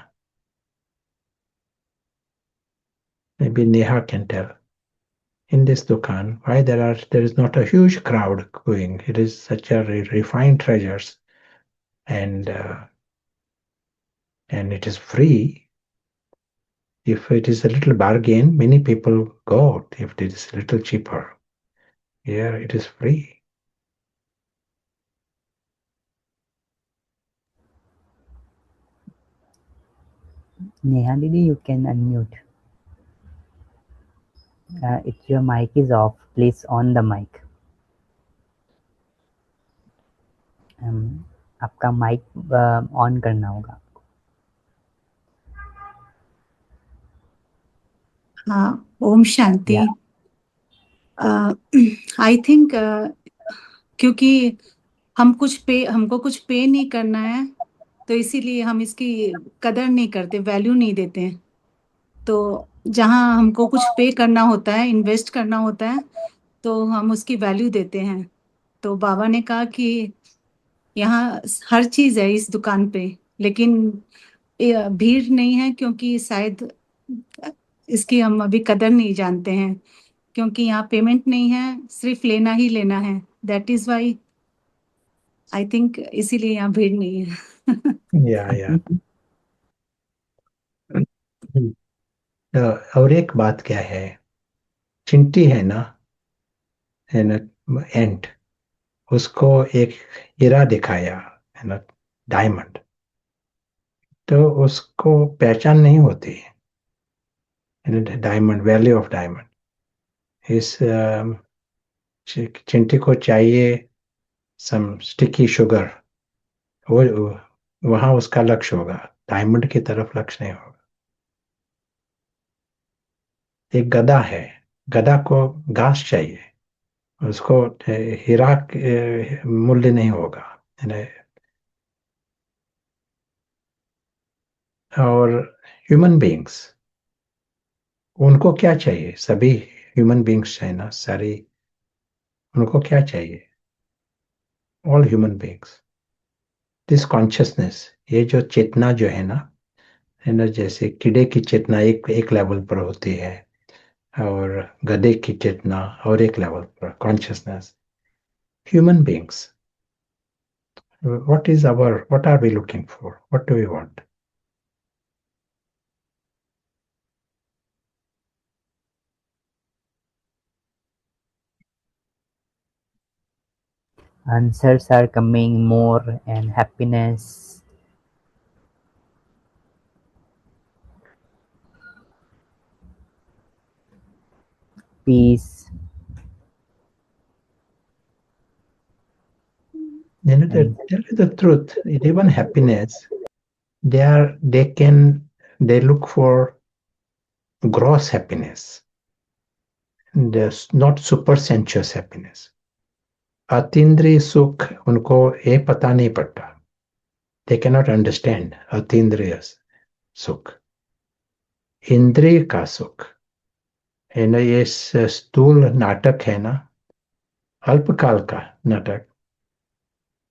S3: Maybe Neha can tell. In this dukan, why there is not a huge crowd going? It is such a refined treasures, and it is free. If it is a little bargain, many people go. If it is a little cheaper, here it is free.
S1: Neha Didi, you can unmute. If your mic is off, please on the mic. आपका mic on करना होगा।
S4: हाँ, Om Shanti.
S1: Yeah.
S4: I think क्योंकि हमको कुछ पे नहीं करना है, तो इसीलिए हम इसकी कदर नहीं करते, वैल्यू नहीं देते हैं। तो जहाँ हमको कुछ पे करना होता है, इन्वेस्ट करना होता है, तो हम उसकी वैल्यू देते हैं। तो बाबा ने कहा कि यहाँ हर चीज़ है इस दुकान पे, लेकिन भीड़ नहीं है, क्योंकि शायद इसकी हम अभी कदर नहीं जानते हैं, क्योंकि यहाँ पेमेंट नहीं है, सिर्फ लेना ही लेना है। That is why I think, इसीलिए यहाँ भीड़ नहीं है।
S3: Yeah. और एक बात क्या है, चिंटी है ना, एंट, उसको एक हीरा दिखाया, है ना, डायमंड, तो उसको पहचान नहीं होती है, डायमंड, वैल्यू ऑफ डायमंड। इस चिंटी को चाहिए सम स्टिकी शुगर, वो वहां उसका लक्ष्य होगा, डायमंड की तरफ लक्ष्य नहीं होगा। एक गधा है, गधा को घास चाहिए, उसको हीरा मूल्य नहीं होगा, है ना। और ह्यूमन बीइंग्स, उनको क्या चाहिए? सभी ह्यूमन बीइंग्स है ना, सारी, उनको क्या चाहिए? All human beings, this consciousness, ये जो चेतना जो है ना, जैसे कीड़े की चेतना एक एक लेवल पर होती है, और गधे की चेतना और एक लेवल पर consciousness. Human beings, what are we looking for? What do we want?
S1: Answers are coming more and happiness, peace, and
S3: Tell you the truth, even happiness, they look for gross happiness, not super sensuous happiness. अतीन्द्रिय सुख उनको ये पता नहीं पड़ता. They cannot understand अतीन्द्रिय सुख. इंद्रिय का सुख है ना, ये स्थूल नाटक है ना, अल्पकाल का नाटक,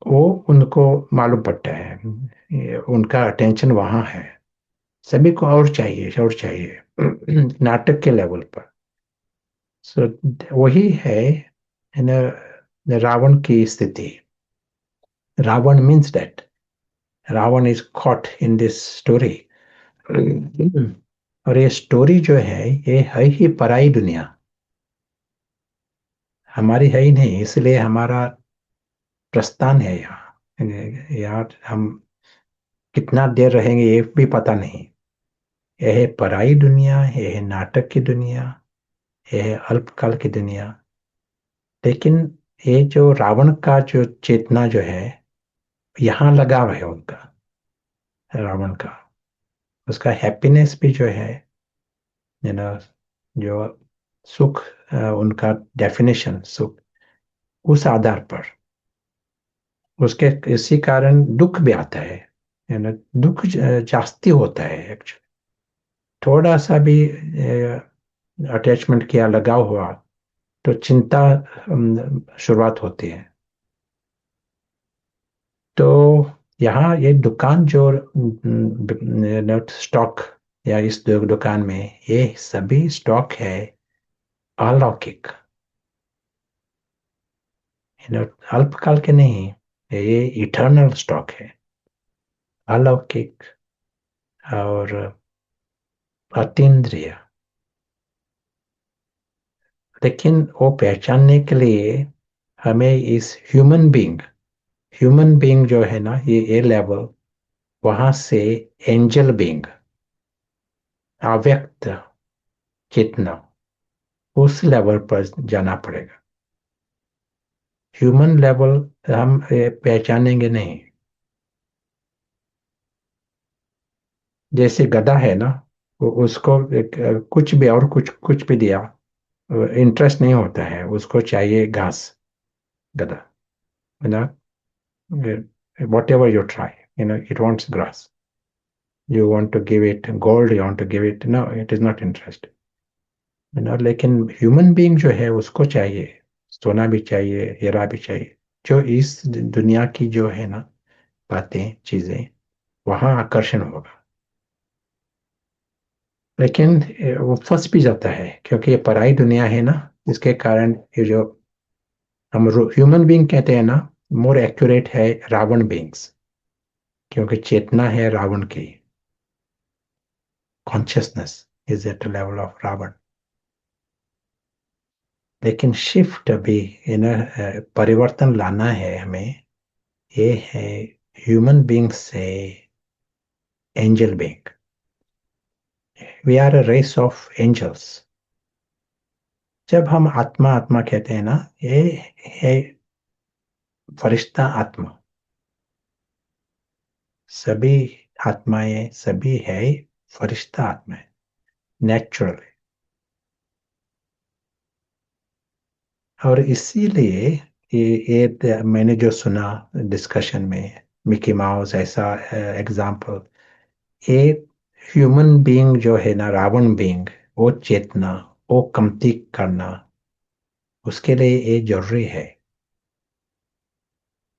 S3: वो उनको मालूम पड़ता है. उनका अटेंशन वहां है. सभी को और चाहिए और चाहिए नाटक के लेवल पर. सो वही है ना रावण की स्थिति. Ravan means that Ravan is caught in this story. और ये स्टोरी जो है ये है ही पराई दुनिया, हमारी है ही नहीं. इसलिए हमारा प्रस्थान है यहाँ हम कितना देर रहेंगे ये भी पता नहीं. यह है पराई दुनिया, यह है नाटक की दुनिया, यह है अल्पकाल की दुनिया. लेकिन ये जो रावण का जो चेतना जो है, यहाँ लगाव है उनका, रावण का. उसका हैप्पीनेस भी जो है ना, जो सुख, उनका डेफिनेशन सुख उस आधार पर, उसके इसी कारण दुख भी आता है ना. दुख जास्ती होता है एक्चुअली. थोड़ा सा भी अटैचमेंट किया, लगाव हुआ तो चिंता शुरुआत होती है. तो यहाँ ये दुकान जो स्टॉक या इस दुकान में ये सभी स्टॉक है अलौकिक, अल्पकाल के नहीं. ये इटर्नल स्टॉक है, अलौकिक और अतीन्द्रिय. लेकिन वो पहचानने के लिए हमें इस ह्यूमन बीइंग जो है ना, ये लेवल, वहां से एंजल बीइंग, अव्यक्त चेतना, उस लेवल पर जाना पड़ेगा. ह्यूमन लेवल हम पहचानेंगे नहीं. जैसे गधा है ना, उसको कुछ भी और कुछ भी दिया इंटरेस्ट नहीं होता है, उसको चाहिए घास. गधा है ना, whatever you try, it wants grass. You want to give it gold, you want to give it, no, it is not interested. लेकिन ह्यूमन बीइंग जो है उसको चाहिए सोना भी चाहिए, हीरा भी चाहिए. जो इस दुनिया की जो है ना बातें, चीजें, वहां आकर्षण होगा. लेकिन वो फंस भी जाता है क्योंकि ये पराई दुनिया है ना. इसके कारण ये जो हम ह्यूमन बीइंग कहते हैं ना, मोर एक्यूरेट है रावण बीइंग्स, क्योंकि चेतना है रावण की. Consciousness is at the level of Ravan. लेकिन शिफ्ट अभी परिवर्तन लाना है हमें. ये है ह्यूमन बीइंग से angel being. We are a race of angels. जब हम आत्मा आत्मा कहते हैं ना, ये है फरिश्ता आत्मा. सभी आत्माएं, सभी है फरिश्ता आत्माएं, नेचुरल. और इसीलिए ये मैंने जो सुना डिस्कशन में, मिकी माउस ऐसा एग्जाम्पल, ये ह्यूमन बीइंग जो है ना, रावण बीइंग, वो चेतना, वो कमती करना, उसके लिए ये जरूरी है.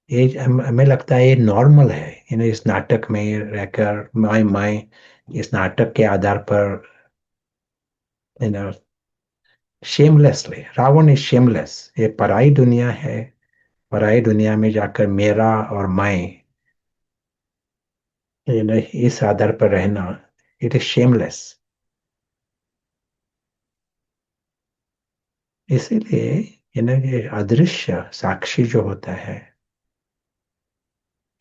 S3: ये हमें लगता है ये नॉर्मल है. इस नाटक में रहकर मैं इस नाटक के आधार पर शेमलेसली। Ravan is shameless. ये पराई दुनिया है, पराई दुनिया में जाकर मेरा और मैं, ये नहीं, इस आधार पर रहना, इट इज शेमलेस। इसीलिए ये अदृश्य साक्षी जो होता है,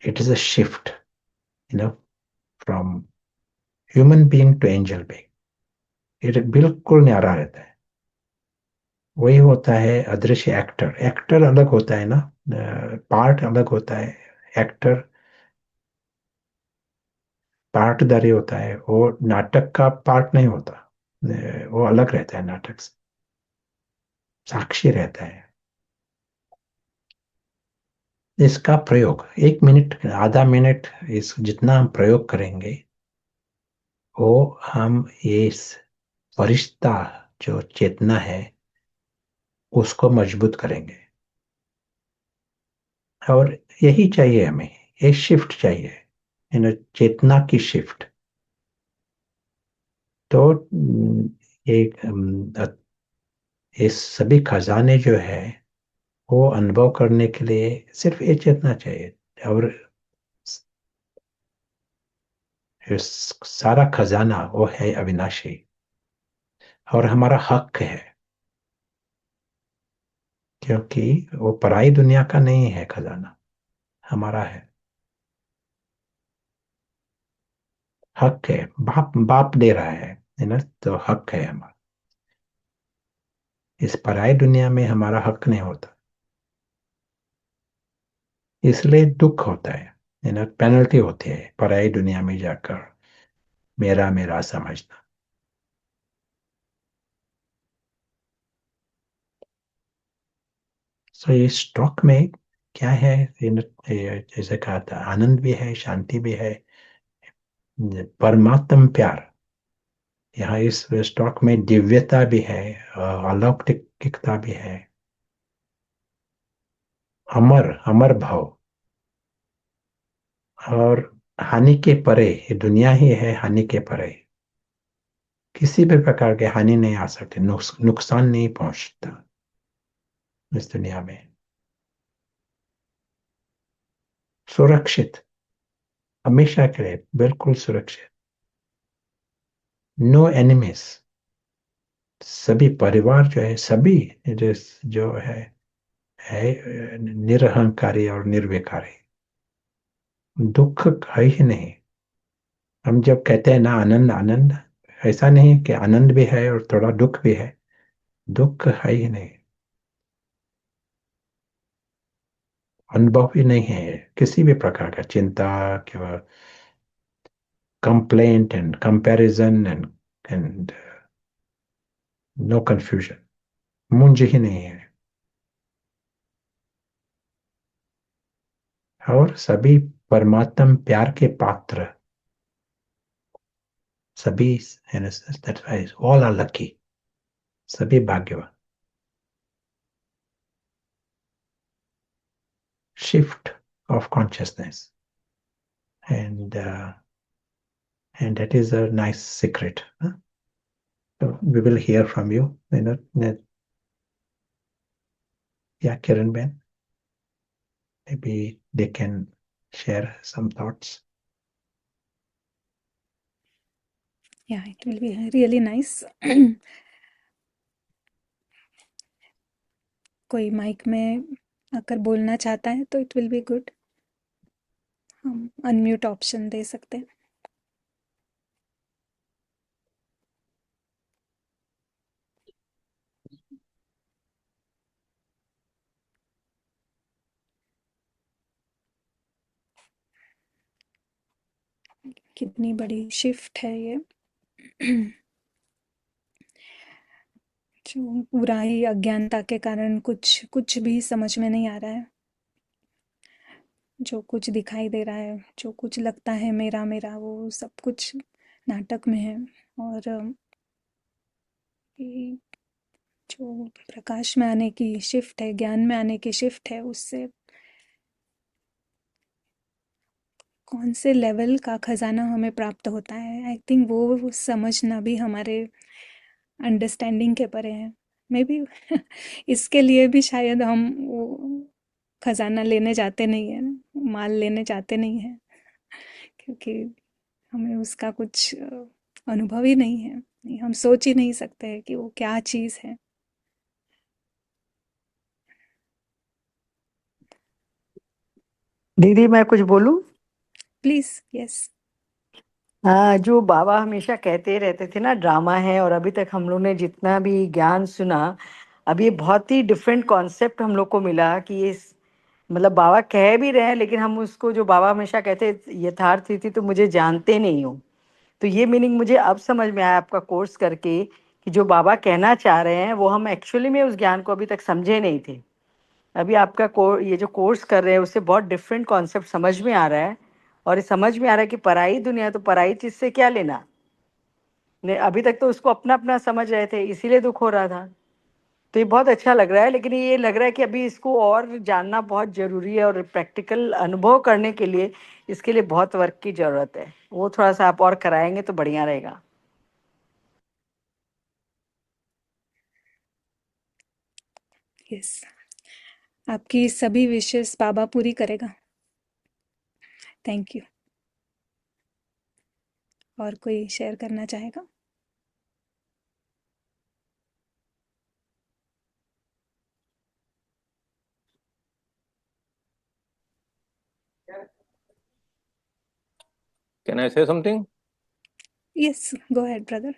S3: it is a shift, from human being to angel being. ये बिल्कुल न्यारा रहता है। वही होता है अदृश्य एक्टर। एक्टर अलग होता है ना, पार्ट अलग होता है। एक्टर पार्टधारी होता है, वो नाटक का पार्ट नहीं होता। वो अलग रहता है नाटक से, साक्षी रहता है। इसका प्रयोग 1 मिनट, आधा मिनट, इस जितना हम प्रयोग करेंगे, वो हम इस फरिश्ता जो चेतना है उसको मजबूत करेंगे। और यही चाहिए हमें, ये शिफ्ट चाहिए, चेतना की शिफ्ट। तो एक ये सभी खजाने जो है वो अनुभव करने के लिए सिर्फ ये चेतना चाहिए। और सारा खजाना वो है अविनाशी, और हमारा हक है, क्योंकि वो पराई दुनिया का नहीं है खजाना, हमारा है। हक है, बाप बाप दे रहा है ना, तो हक है हमारा। इस पराई दुनिया में हमारा हक नहीं होता, इसलिए दुख होता है ना, पेनल्टी होती है पराई दुनिया में जाकर मेरा मेरा समझना। सो ये स्टॉक में क्या है, जैसे कहा था, आनंद भी है, शांति भी है, परमात्म प्यार। यहाँ इस स्टॉक में दिव्यता भी है, अलौकिकता भी है, अमर अमर भाव, और हानि के परे। ये दुनिया ही है हानि के परे। किसी भी प्रकार के हानि नहीं आ सकते, नुकसान नहीं पहुंचता इस दुनिया में। सुरक्षित, हमेशा के लिए बिल्कुल सुरक्षित। No enemies. सभी परिवार जो है, सभी जो है निरहंकारी और निर्विकारी। दुख है ही नहीं। हम जब कहते हैं ना आनंद आनंद, ऐसा नहीं कि आनंद भी है और थोड़ा दुख भी है। दुख है ही नहीं, अनुभव ही नहीं है किसी भी प्रकार का चिंता, केवल complaint and comparison and no confusion. मुंज ही नहीं है। और सभी परमात्म प्यार के पात्र, सभी, ऑल आर लकी, सभी भाग्यवान। Shift of consciousness, and that is a nice secret, huh? So we will hear from you, yeah, Kiran Ben, maybe they can share some thoughts.
S2: Yeah, it will be really nice. कोई mic में आकर बोलना चाहता है तो it will be good. हम unmute option दे सकते हैं। कितनी बड़ी शिफ्ट है ये। जो पूरा ही अज्ञानता के कारण कुछ कुछ भी समझ में नहीं आ रहा है। जो कुछ दिखाई दे रहा है, जो कुछ लगता है मेरा मेरा, वो सब कुछ नाटक में है। और ये जो प्रकाश में आने की शिफ्ट है, ज्ञान में आने की शिफ्ट है, उससे कौन से लेवल का खजाना हमें प्राप्त होता है, आई थिंक वो समझना भी हमारे अंडरस्टैंडिंग के परे है। मे बी इसके लिए भी शायद हम वो खजाना लेने जाते नहीं है, माल लेने जाते नहीं है, क्योंकि हमें उसका कुछ अनुभव ही नहीं है। हम सोच ही नहीं सकते हैं कि वो क्या चीज़ है।
S5: दीदी मैं कुछ बोलूं?
S2: Please, yes.
S5: हाँ, जो बाबा हमेशा कहते रहते थे ना, ड्रामा है, और अभी तक हम लोग ने जितना भी ज्ञान सुना, अब ये बहुत ही डिफरेंट कॉन्सेप्ट हम लोग को मिला कि मतलब बाबा कह भी रहे हैं, लेकिन हम उसको, जो बाबा हमेशा कहते यथार्थ स्थिति तो मुझे जानते नहीं हो, तो ये मीनिंग मुझे अब समझ में आया आपका कोर्स करके, कि जो बाबा कहना चाह रहे हैं वो हम एक्चुअली में उस ज्ञान को अभी तक समझे नहीं थे। अभी आपका ये जो कोर्स कर रहे हैं उससे बहुत डिफरेंट कॉन्सेप्ट समझ में आ रहा है, और ये समझ में आ रहा है कि पराई दुनिया तो पराई चीज से क्या लेना। ने अभी तक तो उसको अपना अपना समझ रहे थे, इसीलिए दुख हो रहा था। तो ये बहुत अच्छा लग रहा है, लेकिन ये लग रहा है कि अभी इसको और जानना बहुत जरूरी है, और प्रैक्टिकल अनुभव करने के लिए इसके लिए बहुत वर्क की जरूरत है। वो थोड़ा सा आप और कराएंगे तो बढ़िया रहेगा।
S2: यस, आपकी सभी विशेष बाबा पूरी करेगा। Thank you. और कोई शेयर करना चाहेगा?
S6: Can I say something?
S2: Yes, go ahead brother.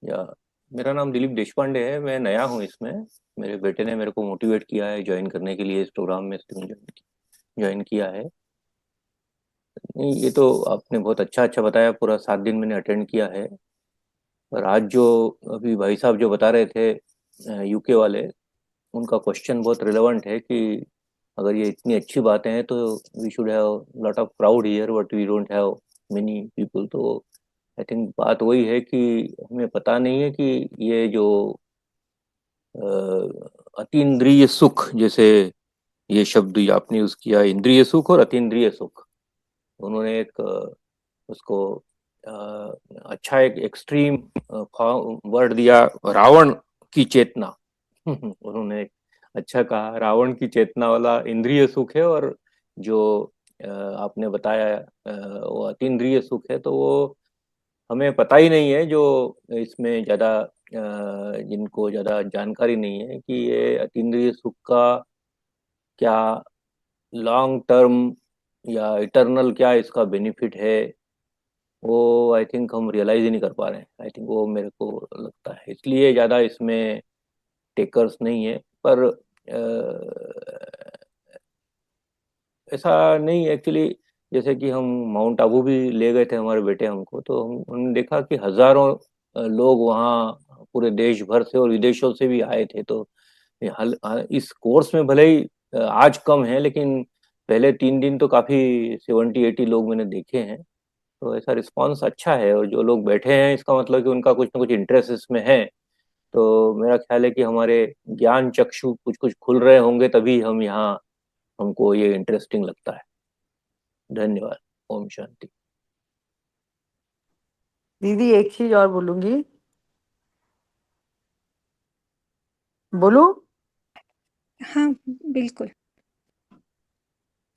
S6: या मेरा नाम दिलीप देशपांडे है, मैं नया हूँ इसमें। मेरे बेटे ने मेरे को मोटिवेट किया है ज्वाइन करने के लिए, इस प्रोग्राम में ज्वाइन किया है। नहीं, ये तो आपने बहुत अच्छा अच्छा बताया, पूरा 7 दिन मैंने अटेंड किया है। और आज जो अभी भाई साहब जो बता रहे थे यूके वाले, उनका क्वेश्चन बहुत रिलेवेंट है कि अगर ये इतनी अच्छी बातें हैं तो we should have lot of proud here but we don't have many people. तो आई थिंक बात वही है कि हमें पता नहीं है कि ये जो अतीन्द्रिय सुख, जैसे ये शब्द आपने यूज किया, इंद्रिय सुख और अतीन्द्रिय सुख, उन्होंने एक उसको अ, अच्छा एक एक्सट्रीम वर्ड दिया, रावण की चेतना। उन्होंने एक अच्छा कहा, रावण की चेतना वाला इंद्रिय सुख है, और जो आपने बताया वो अतीन्द्रिय सुख है। तो वो हमें पता ही नहीं है, जो इसमें ज़्यादा जिनको ज़्यादा जानकारी नहीं है कि ये अतीन्द्रिय सुख का क्या लॉन्ग टर्म या इटर्नल क्या इसका बेनिफिट है, वो आई थिंक हम रियलाइज ही नहीं कर पा रहे हैं। आई थिंक वो मेरे को लगता है, इसलिए ज़्यादा इसमें टेकर्स नहीं है। पर ऐसा नहीं एक्चुअली, जैसे कि हम माउंट आबू भी ले गए थे हमारे बेटे हमको, तो हम उन्होंने देखा कि हजारों लोग वहाँ पूरे देश भर से और विदेशों से भी आए थे। तो इस कोर्स में भले ही आज कम है, लेकिन पहले 3 दिन तो काफी 70-80 लोग मैंने देखे हैं। तो ऐसा रिस्पांस अच्छा है, और जो लोग बैठे हैं इसका मतलब कि उनका कुछ ना कुछ इंटरेस्ट इसमें है। तो मेरा ख्याल है कि हमारे ज्ञान चक्षु कुछ कुछ खुल रहे होंगे, तभी हम यहाँ, हमको ये इंटरेस्टिंग लगता है। धन्यवाद। ओम शांति।
S5: दीदी एक चीज और बोलूंगी। बोलूं?
S2: हाँ, बिल्कुल।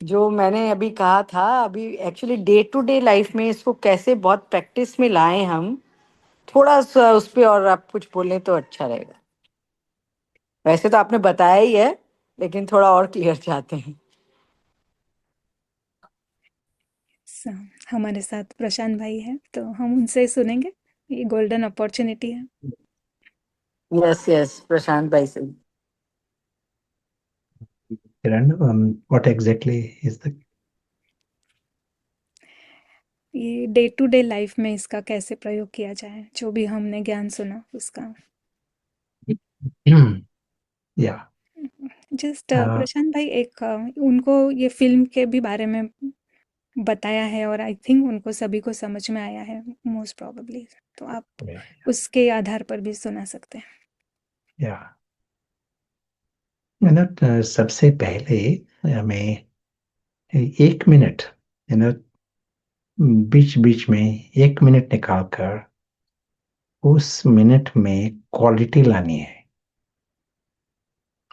S5: जो मैंने अभी कहा था, अभी actually day to day life में इसको कैसे बहुत प्रैक्टिस में लाएं हम, थोड़ा सा उस पे और आप कुछ बोलें तो अच्छा रहेगा। वैसे तो आपने बताया ही है, लेकिन थोड़ा और क्लियर चाहते हैं।
S2: स- हमारे साथ प्रशांत भाई हैं, तो हम उनसे सुनेंगे। ये गोल्डन अपॉर्चुनिटी है।
S5: यस यस, प्रशांत भाई से।
S3: Kiran, what exactly is the
S2: ये डे टू डे लाइफ में इसका कैसे प्रयोग किया जाए, जो भी हमने ज्ञान सुना उसका।
S3: yeah
S2: जस्ट
S3: uh,
S2: प्रशांत भाई, एक उनको ये फिल्म के भी बारे में बताया है, और आई थिंक उनको सभी को समझ में आया है मोस्ट प्रोबेबली। तो आप
S3: yeah
S2: उसके आधार पर भी सुना सकते हैं।
S3: yeah you know, सबसे पहले हमें 1 मिनट, यू नो, बीच बीच में 1 मिनट निकाल कर उस मिनट में क्वालिटी लानी है,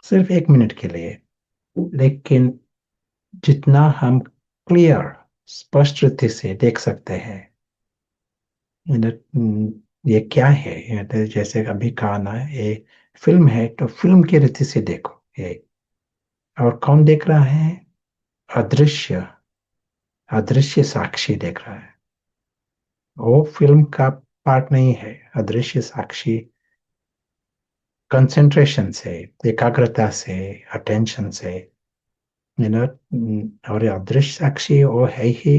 S3: सिर्फ 1 मिनट के लिए। लेकिन जितना हम क्लियर, स्पष्ट रीति से देख सकते हैं, ये क्या है, जैसे अभी कहा ना, ये फिल्म है तो फिल्म की रीति से देखो ये। और कौन देख रहा है? अदृश्य, अदृश्य साक्षी देख रहा है। वो फिल्म का पार्ट नहीं है। अदृश्य साक्षी कंसंट्रेशन से, एकाग्रता से, अटेंशन से, और अदृश्य साक्षी वो है ही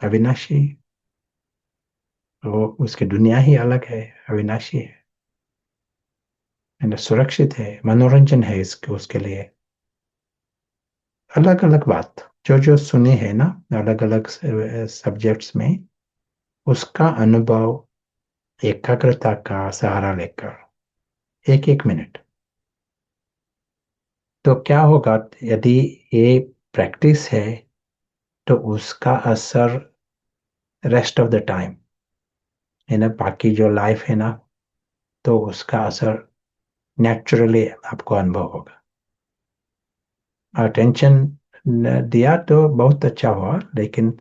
S3: अविनाशी। वो उसकी दुनिया ही अलग है, अविनाशी है, सुरक्षित है, मनोरंजन है इसके, उसके लिए। अलग अलग बात जो जो सुनी है ना, अलग अलग सब्जेक्ट्स में, उसका अनुभव एकाग्रता का सहारा लेकर 1 मिनट। तो क्या होगा यदि ये प्रैक्टिस है, तो उसका असर रेस्ट ऑफ द टाइम है ना, बाकी जो लाइफ है ना, तो उसका असर नेचुरली आपको अनुभव होगा। अटेंशन दिया तो बहुत अच्छा हुआ, लेकिन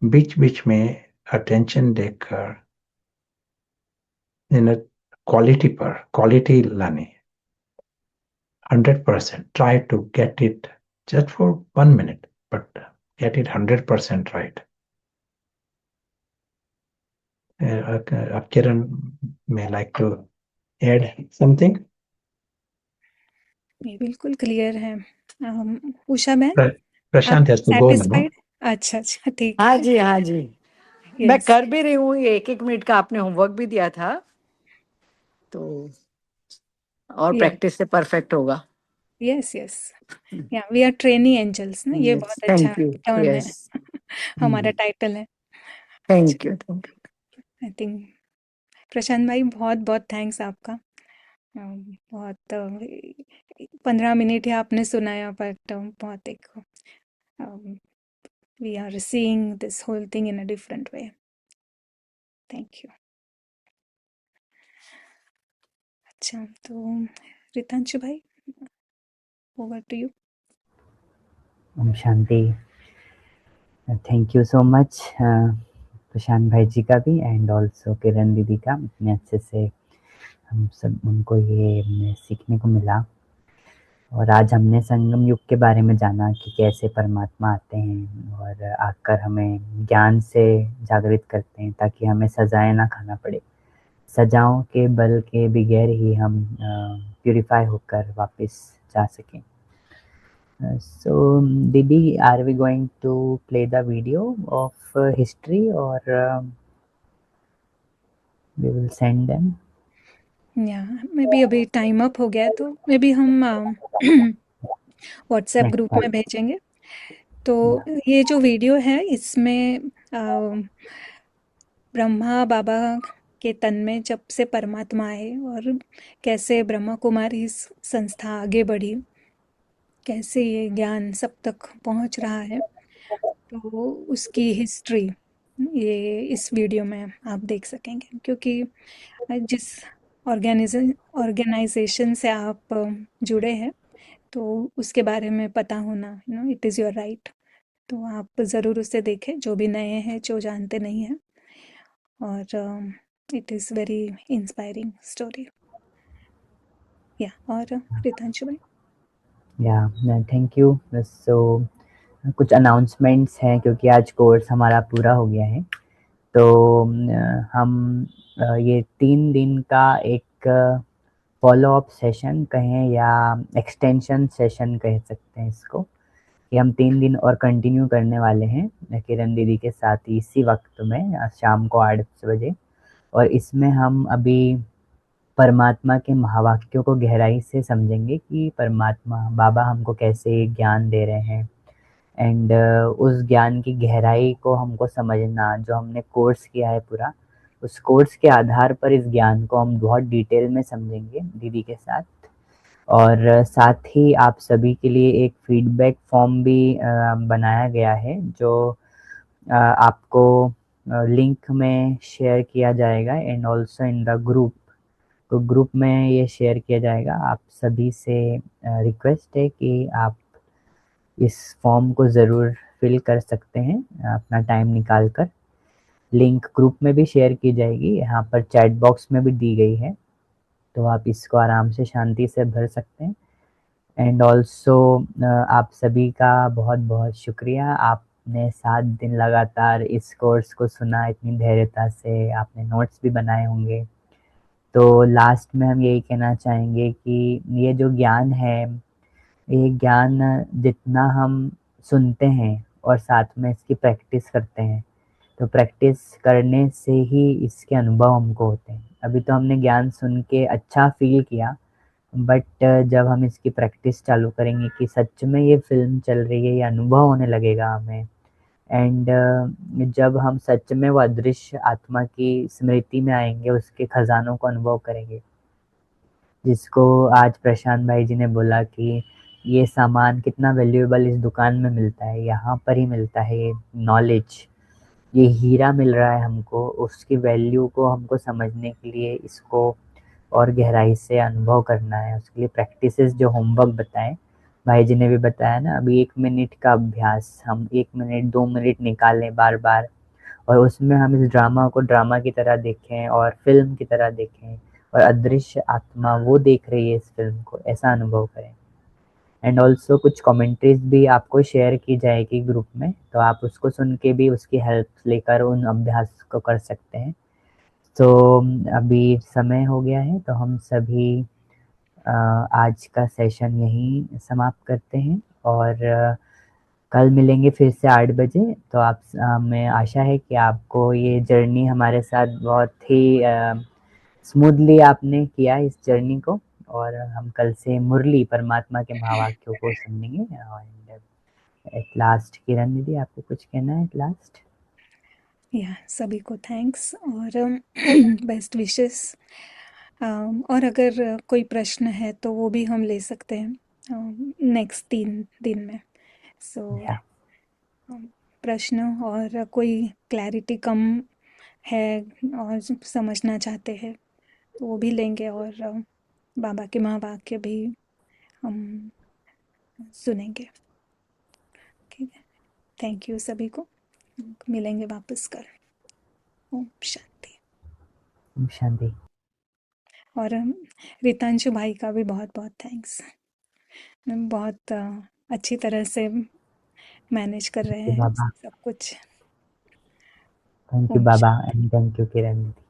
S3: बीच बीच में अटेंशन देकर क्वालिटी पर क्वालिटी लानी। 100% try to get it just for 1 minute, but get it 100% right. Kiran may like to add something?
S2: ये बिल्कुल क्लियर है। उषा मैम,
S3: प्रशांत
S2: आप
S3: has to go now.
S2: Satisfied? अच्छा अच्छा, ठीक
S5: हाँ
S2: है।
S5: जी, हाँ जी, मैं
S2: यस
S5: कर भी रही हूँ। ये 1 मिनट का आपने होमवर्क भी दिया था, तो और
S2: या
S5: प्रैक्टिस से परफेक्ट होगा।
S2: यस यस, या वी आर ट्रेनी एंजल्स ना, ये बहुत अच्छा
S5: थैंक यू।
S2: टर्म है,
S5: यस,
S2: हमारा टाइटल है।
S5: Thank you.
S2: आई थिंक प्रशांत भाई, बहुत बहुत थैंक्स आपका। बहुत 15 मिनट ही आपने सुनाया, बट बहुत एक we are seeing this whole thing in a different way. Thank you. अच्छा, तो रितांशु भाई, ओवर टू यू।
S1: ओम शांति। Thank you so much Prashant भाई जी का भी, एंड ऑल्सो किरण दीदी का। इतने अच्छे से हम सब उनको ये सीखने को मिला। और आज हमने संगम युग के बारे में जाना कि कैसे परमात्मा आते हैं और आकर हमें ज्ञान से जागृत करते हैं, ताकि हमें सजाएं ना खाना पड़े। सजाओं के बल के बगैर ही हम प्यूरिफाई होकर वापस जा सकें। So, Didi, are we going to play the video of history, or we will send them?
S2: या मे बी अभी टाइम अप हो गया है, तो मे बी हम व्हाट्सएप
S1: Next
S2: ग्रुप
S1: part.
S2: में भेजेंगे। तो ये जो वीडियो है, इसमें ब्रह्मा बाबा के तन में जब से परमात्मा आए, और कैसे ब्रह्मा कुमारी इस संस्था आगे बढ़ी, कैसे ये ज्ञान सब तक पहुंच रहा है, तो उसकी हिस्ट्री ये इस वीडियो में आप देख सकेंगे। क्योंकि जिस ऑर्गेनाइजेशन से आप जुड़े हैं, तो उसके बारे में पता होना, इट इज़ योर राइट। तो आप ज़रूर उसे देखें, जो भी नए हैं, जो जानते नहीं हैं। और it is very inspiring story. या, और रितांशु भाई।
S1: Yeah, thank you. So, कुछ अनाउंसमेंट्स हैं, क्योंकि आज कोर्स हमारा पूरा हो गया है। तो हम ये 3 दिन का एक फॉलो अप सेशन कहें या एक्सटेंशन सेशन कह सकते हैं इसको, कि हम 3 दिन और कंटिन्यू करने वाले हैं किरण दीदी के साथ ही इसी वक्त में, शाम को 8 बजे। और इसमें हम अभी परमात्मा के महावाक्यों को गहराई से समझेंगे कि परमात्मा बाबा हमको कैसे ज्ञान दे रहे हैं, एंड उस ज्ञान की गहराई को हमको समझना, जो हमने कोर्स किया है पूरा, उस कोर्स के आधार पर इस ज्ञान को हम बहुत डिटेल में समझेंगे दीदी के साथ। और साथ ही आप सभी के लिए एक फीडबैक फॉर्म भी बनाया गया है, जो आपको लिंक में शेयर किया जाएगा and also in the group. तो ग्रुप में ये शेयर किया जाएगा। आप सभी से रिक्वेस्ट है कि आप इस फॉर्म को ज़रूर फिल कर सकते हैं अपना टाइम निकाल कर। लिंक ग्रुप में भी शेयर की जाएगी, यहाँ पर चैट बॉक्स में भी दी गई है, तो आप इसको आराम से शांति से भर सकते हैं। एंड ऑल्सो आप सभी का बहुत बहुत शुक्रिया। आपने 7 दिन लगातार इस कोर्स को सुना इतनी धैर्यता से, आपने नोट्स भी बनाए होंगे। तो लास्ट में हम यही कहना चाहेंगे कि ये जो ज्ञान है, ये ज्ञान जितना हम सुनते हैं और साथ में इसकी प्रैक्टिस करते हैं, तो प्रैक्टिस करने से ही इसके अनुभव हमको होते हैं। अभी तो हमने ज्ञान सुन के अच्छा फील किया, बट जब हम इसकी प्रैक्टिस चालू करेंगे कि सच में ये फिल्म चल रही है, ये अनुभव होने लगेगा हमें। एंड जब हम सच में वो अदृश्य आत्मा की स्मृति में आएंगे, उसके खजानों को अनुभव करेंगे, जिसको आज प्रशांत भाई जी ने बोला कि ये सामान कितना वैल्यूएबल इस दुकान में मिलता है, यहाँ पर ही मिलता है ये नॉलेज, ये हीरा मिल रहा है हमको। उसकी वैल्यू को हमको समझने के लिए इसको और गहराई से अनुभव करना है। उसके लिए प्रैक्टिसेस जो होमवर्क बताएं, भाई जी ने भी बताया ना, अभी 1 मिनट का अभ्यास, हम 1 मिनट 2 मिनट निकालें बार बार, और उसमें हम इस ड्रामा को ड्रामा की तरह देखें और फिल्म की तरह देखें, और अदृश्य आत्मा वो देख रही है इस फिल्म को, ऐसा अनुभव करें। एंड ऑल्सो कुछ कमेंट्रीज भी आपको शेयर की जाएगी ग्रुप में, तो आप उसको सुन के भी उसकी हेल्प लेकर उन अभ्यास को कर सकते हैं। तो अभी समय हो गया है, तो हम सभी आज का सेशन यहीं समाप्त करते हैं, और कल मिलेंगे फिर से 8 बजे। तो आप हमें आशा है कि आपको ये जर्नी हमारे साथ बहुत ही स्मूथली आपने किया इस जर्नी को, और हम कल से मुरली परमात्मा के महावाक्यों को सुनेंगे। एंड एट लास्ट किरण दीदी, आपको कुछ कहना है एट लास्ट?
S2: या सभी को थैंक्स और बेस्ट विशेस। और अगर कोई प्रश्न है तो वो भी हम ले सकते हैं नेक्स्ट 3 दिन में। सो प्रश्न और कोई क्लैरिटी कम है और समझना चाहते हैं तो वो भी लेंगे, और बाबा के महावाक्य भी हम सुनेंगे। ठीक है, थैंक यू सभी को, मिलेंगे वापस कल। ओम शांति।
S1: ओम शांति।
S2: और रितांशु भाई का भी बहुत बहुत थैंक्स, बहुत अच्छी तरह से मैनेज कर रहे हैं
S1: बाबा,
S2: सब कुछ।
S1: थैंक यू
S2: ओम
S1: बाबा,
S2: शांति।
S1: एंड थैंक यू किरण दीदी।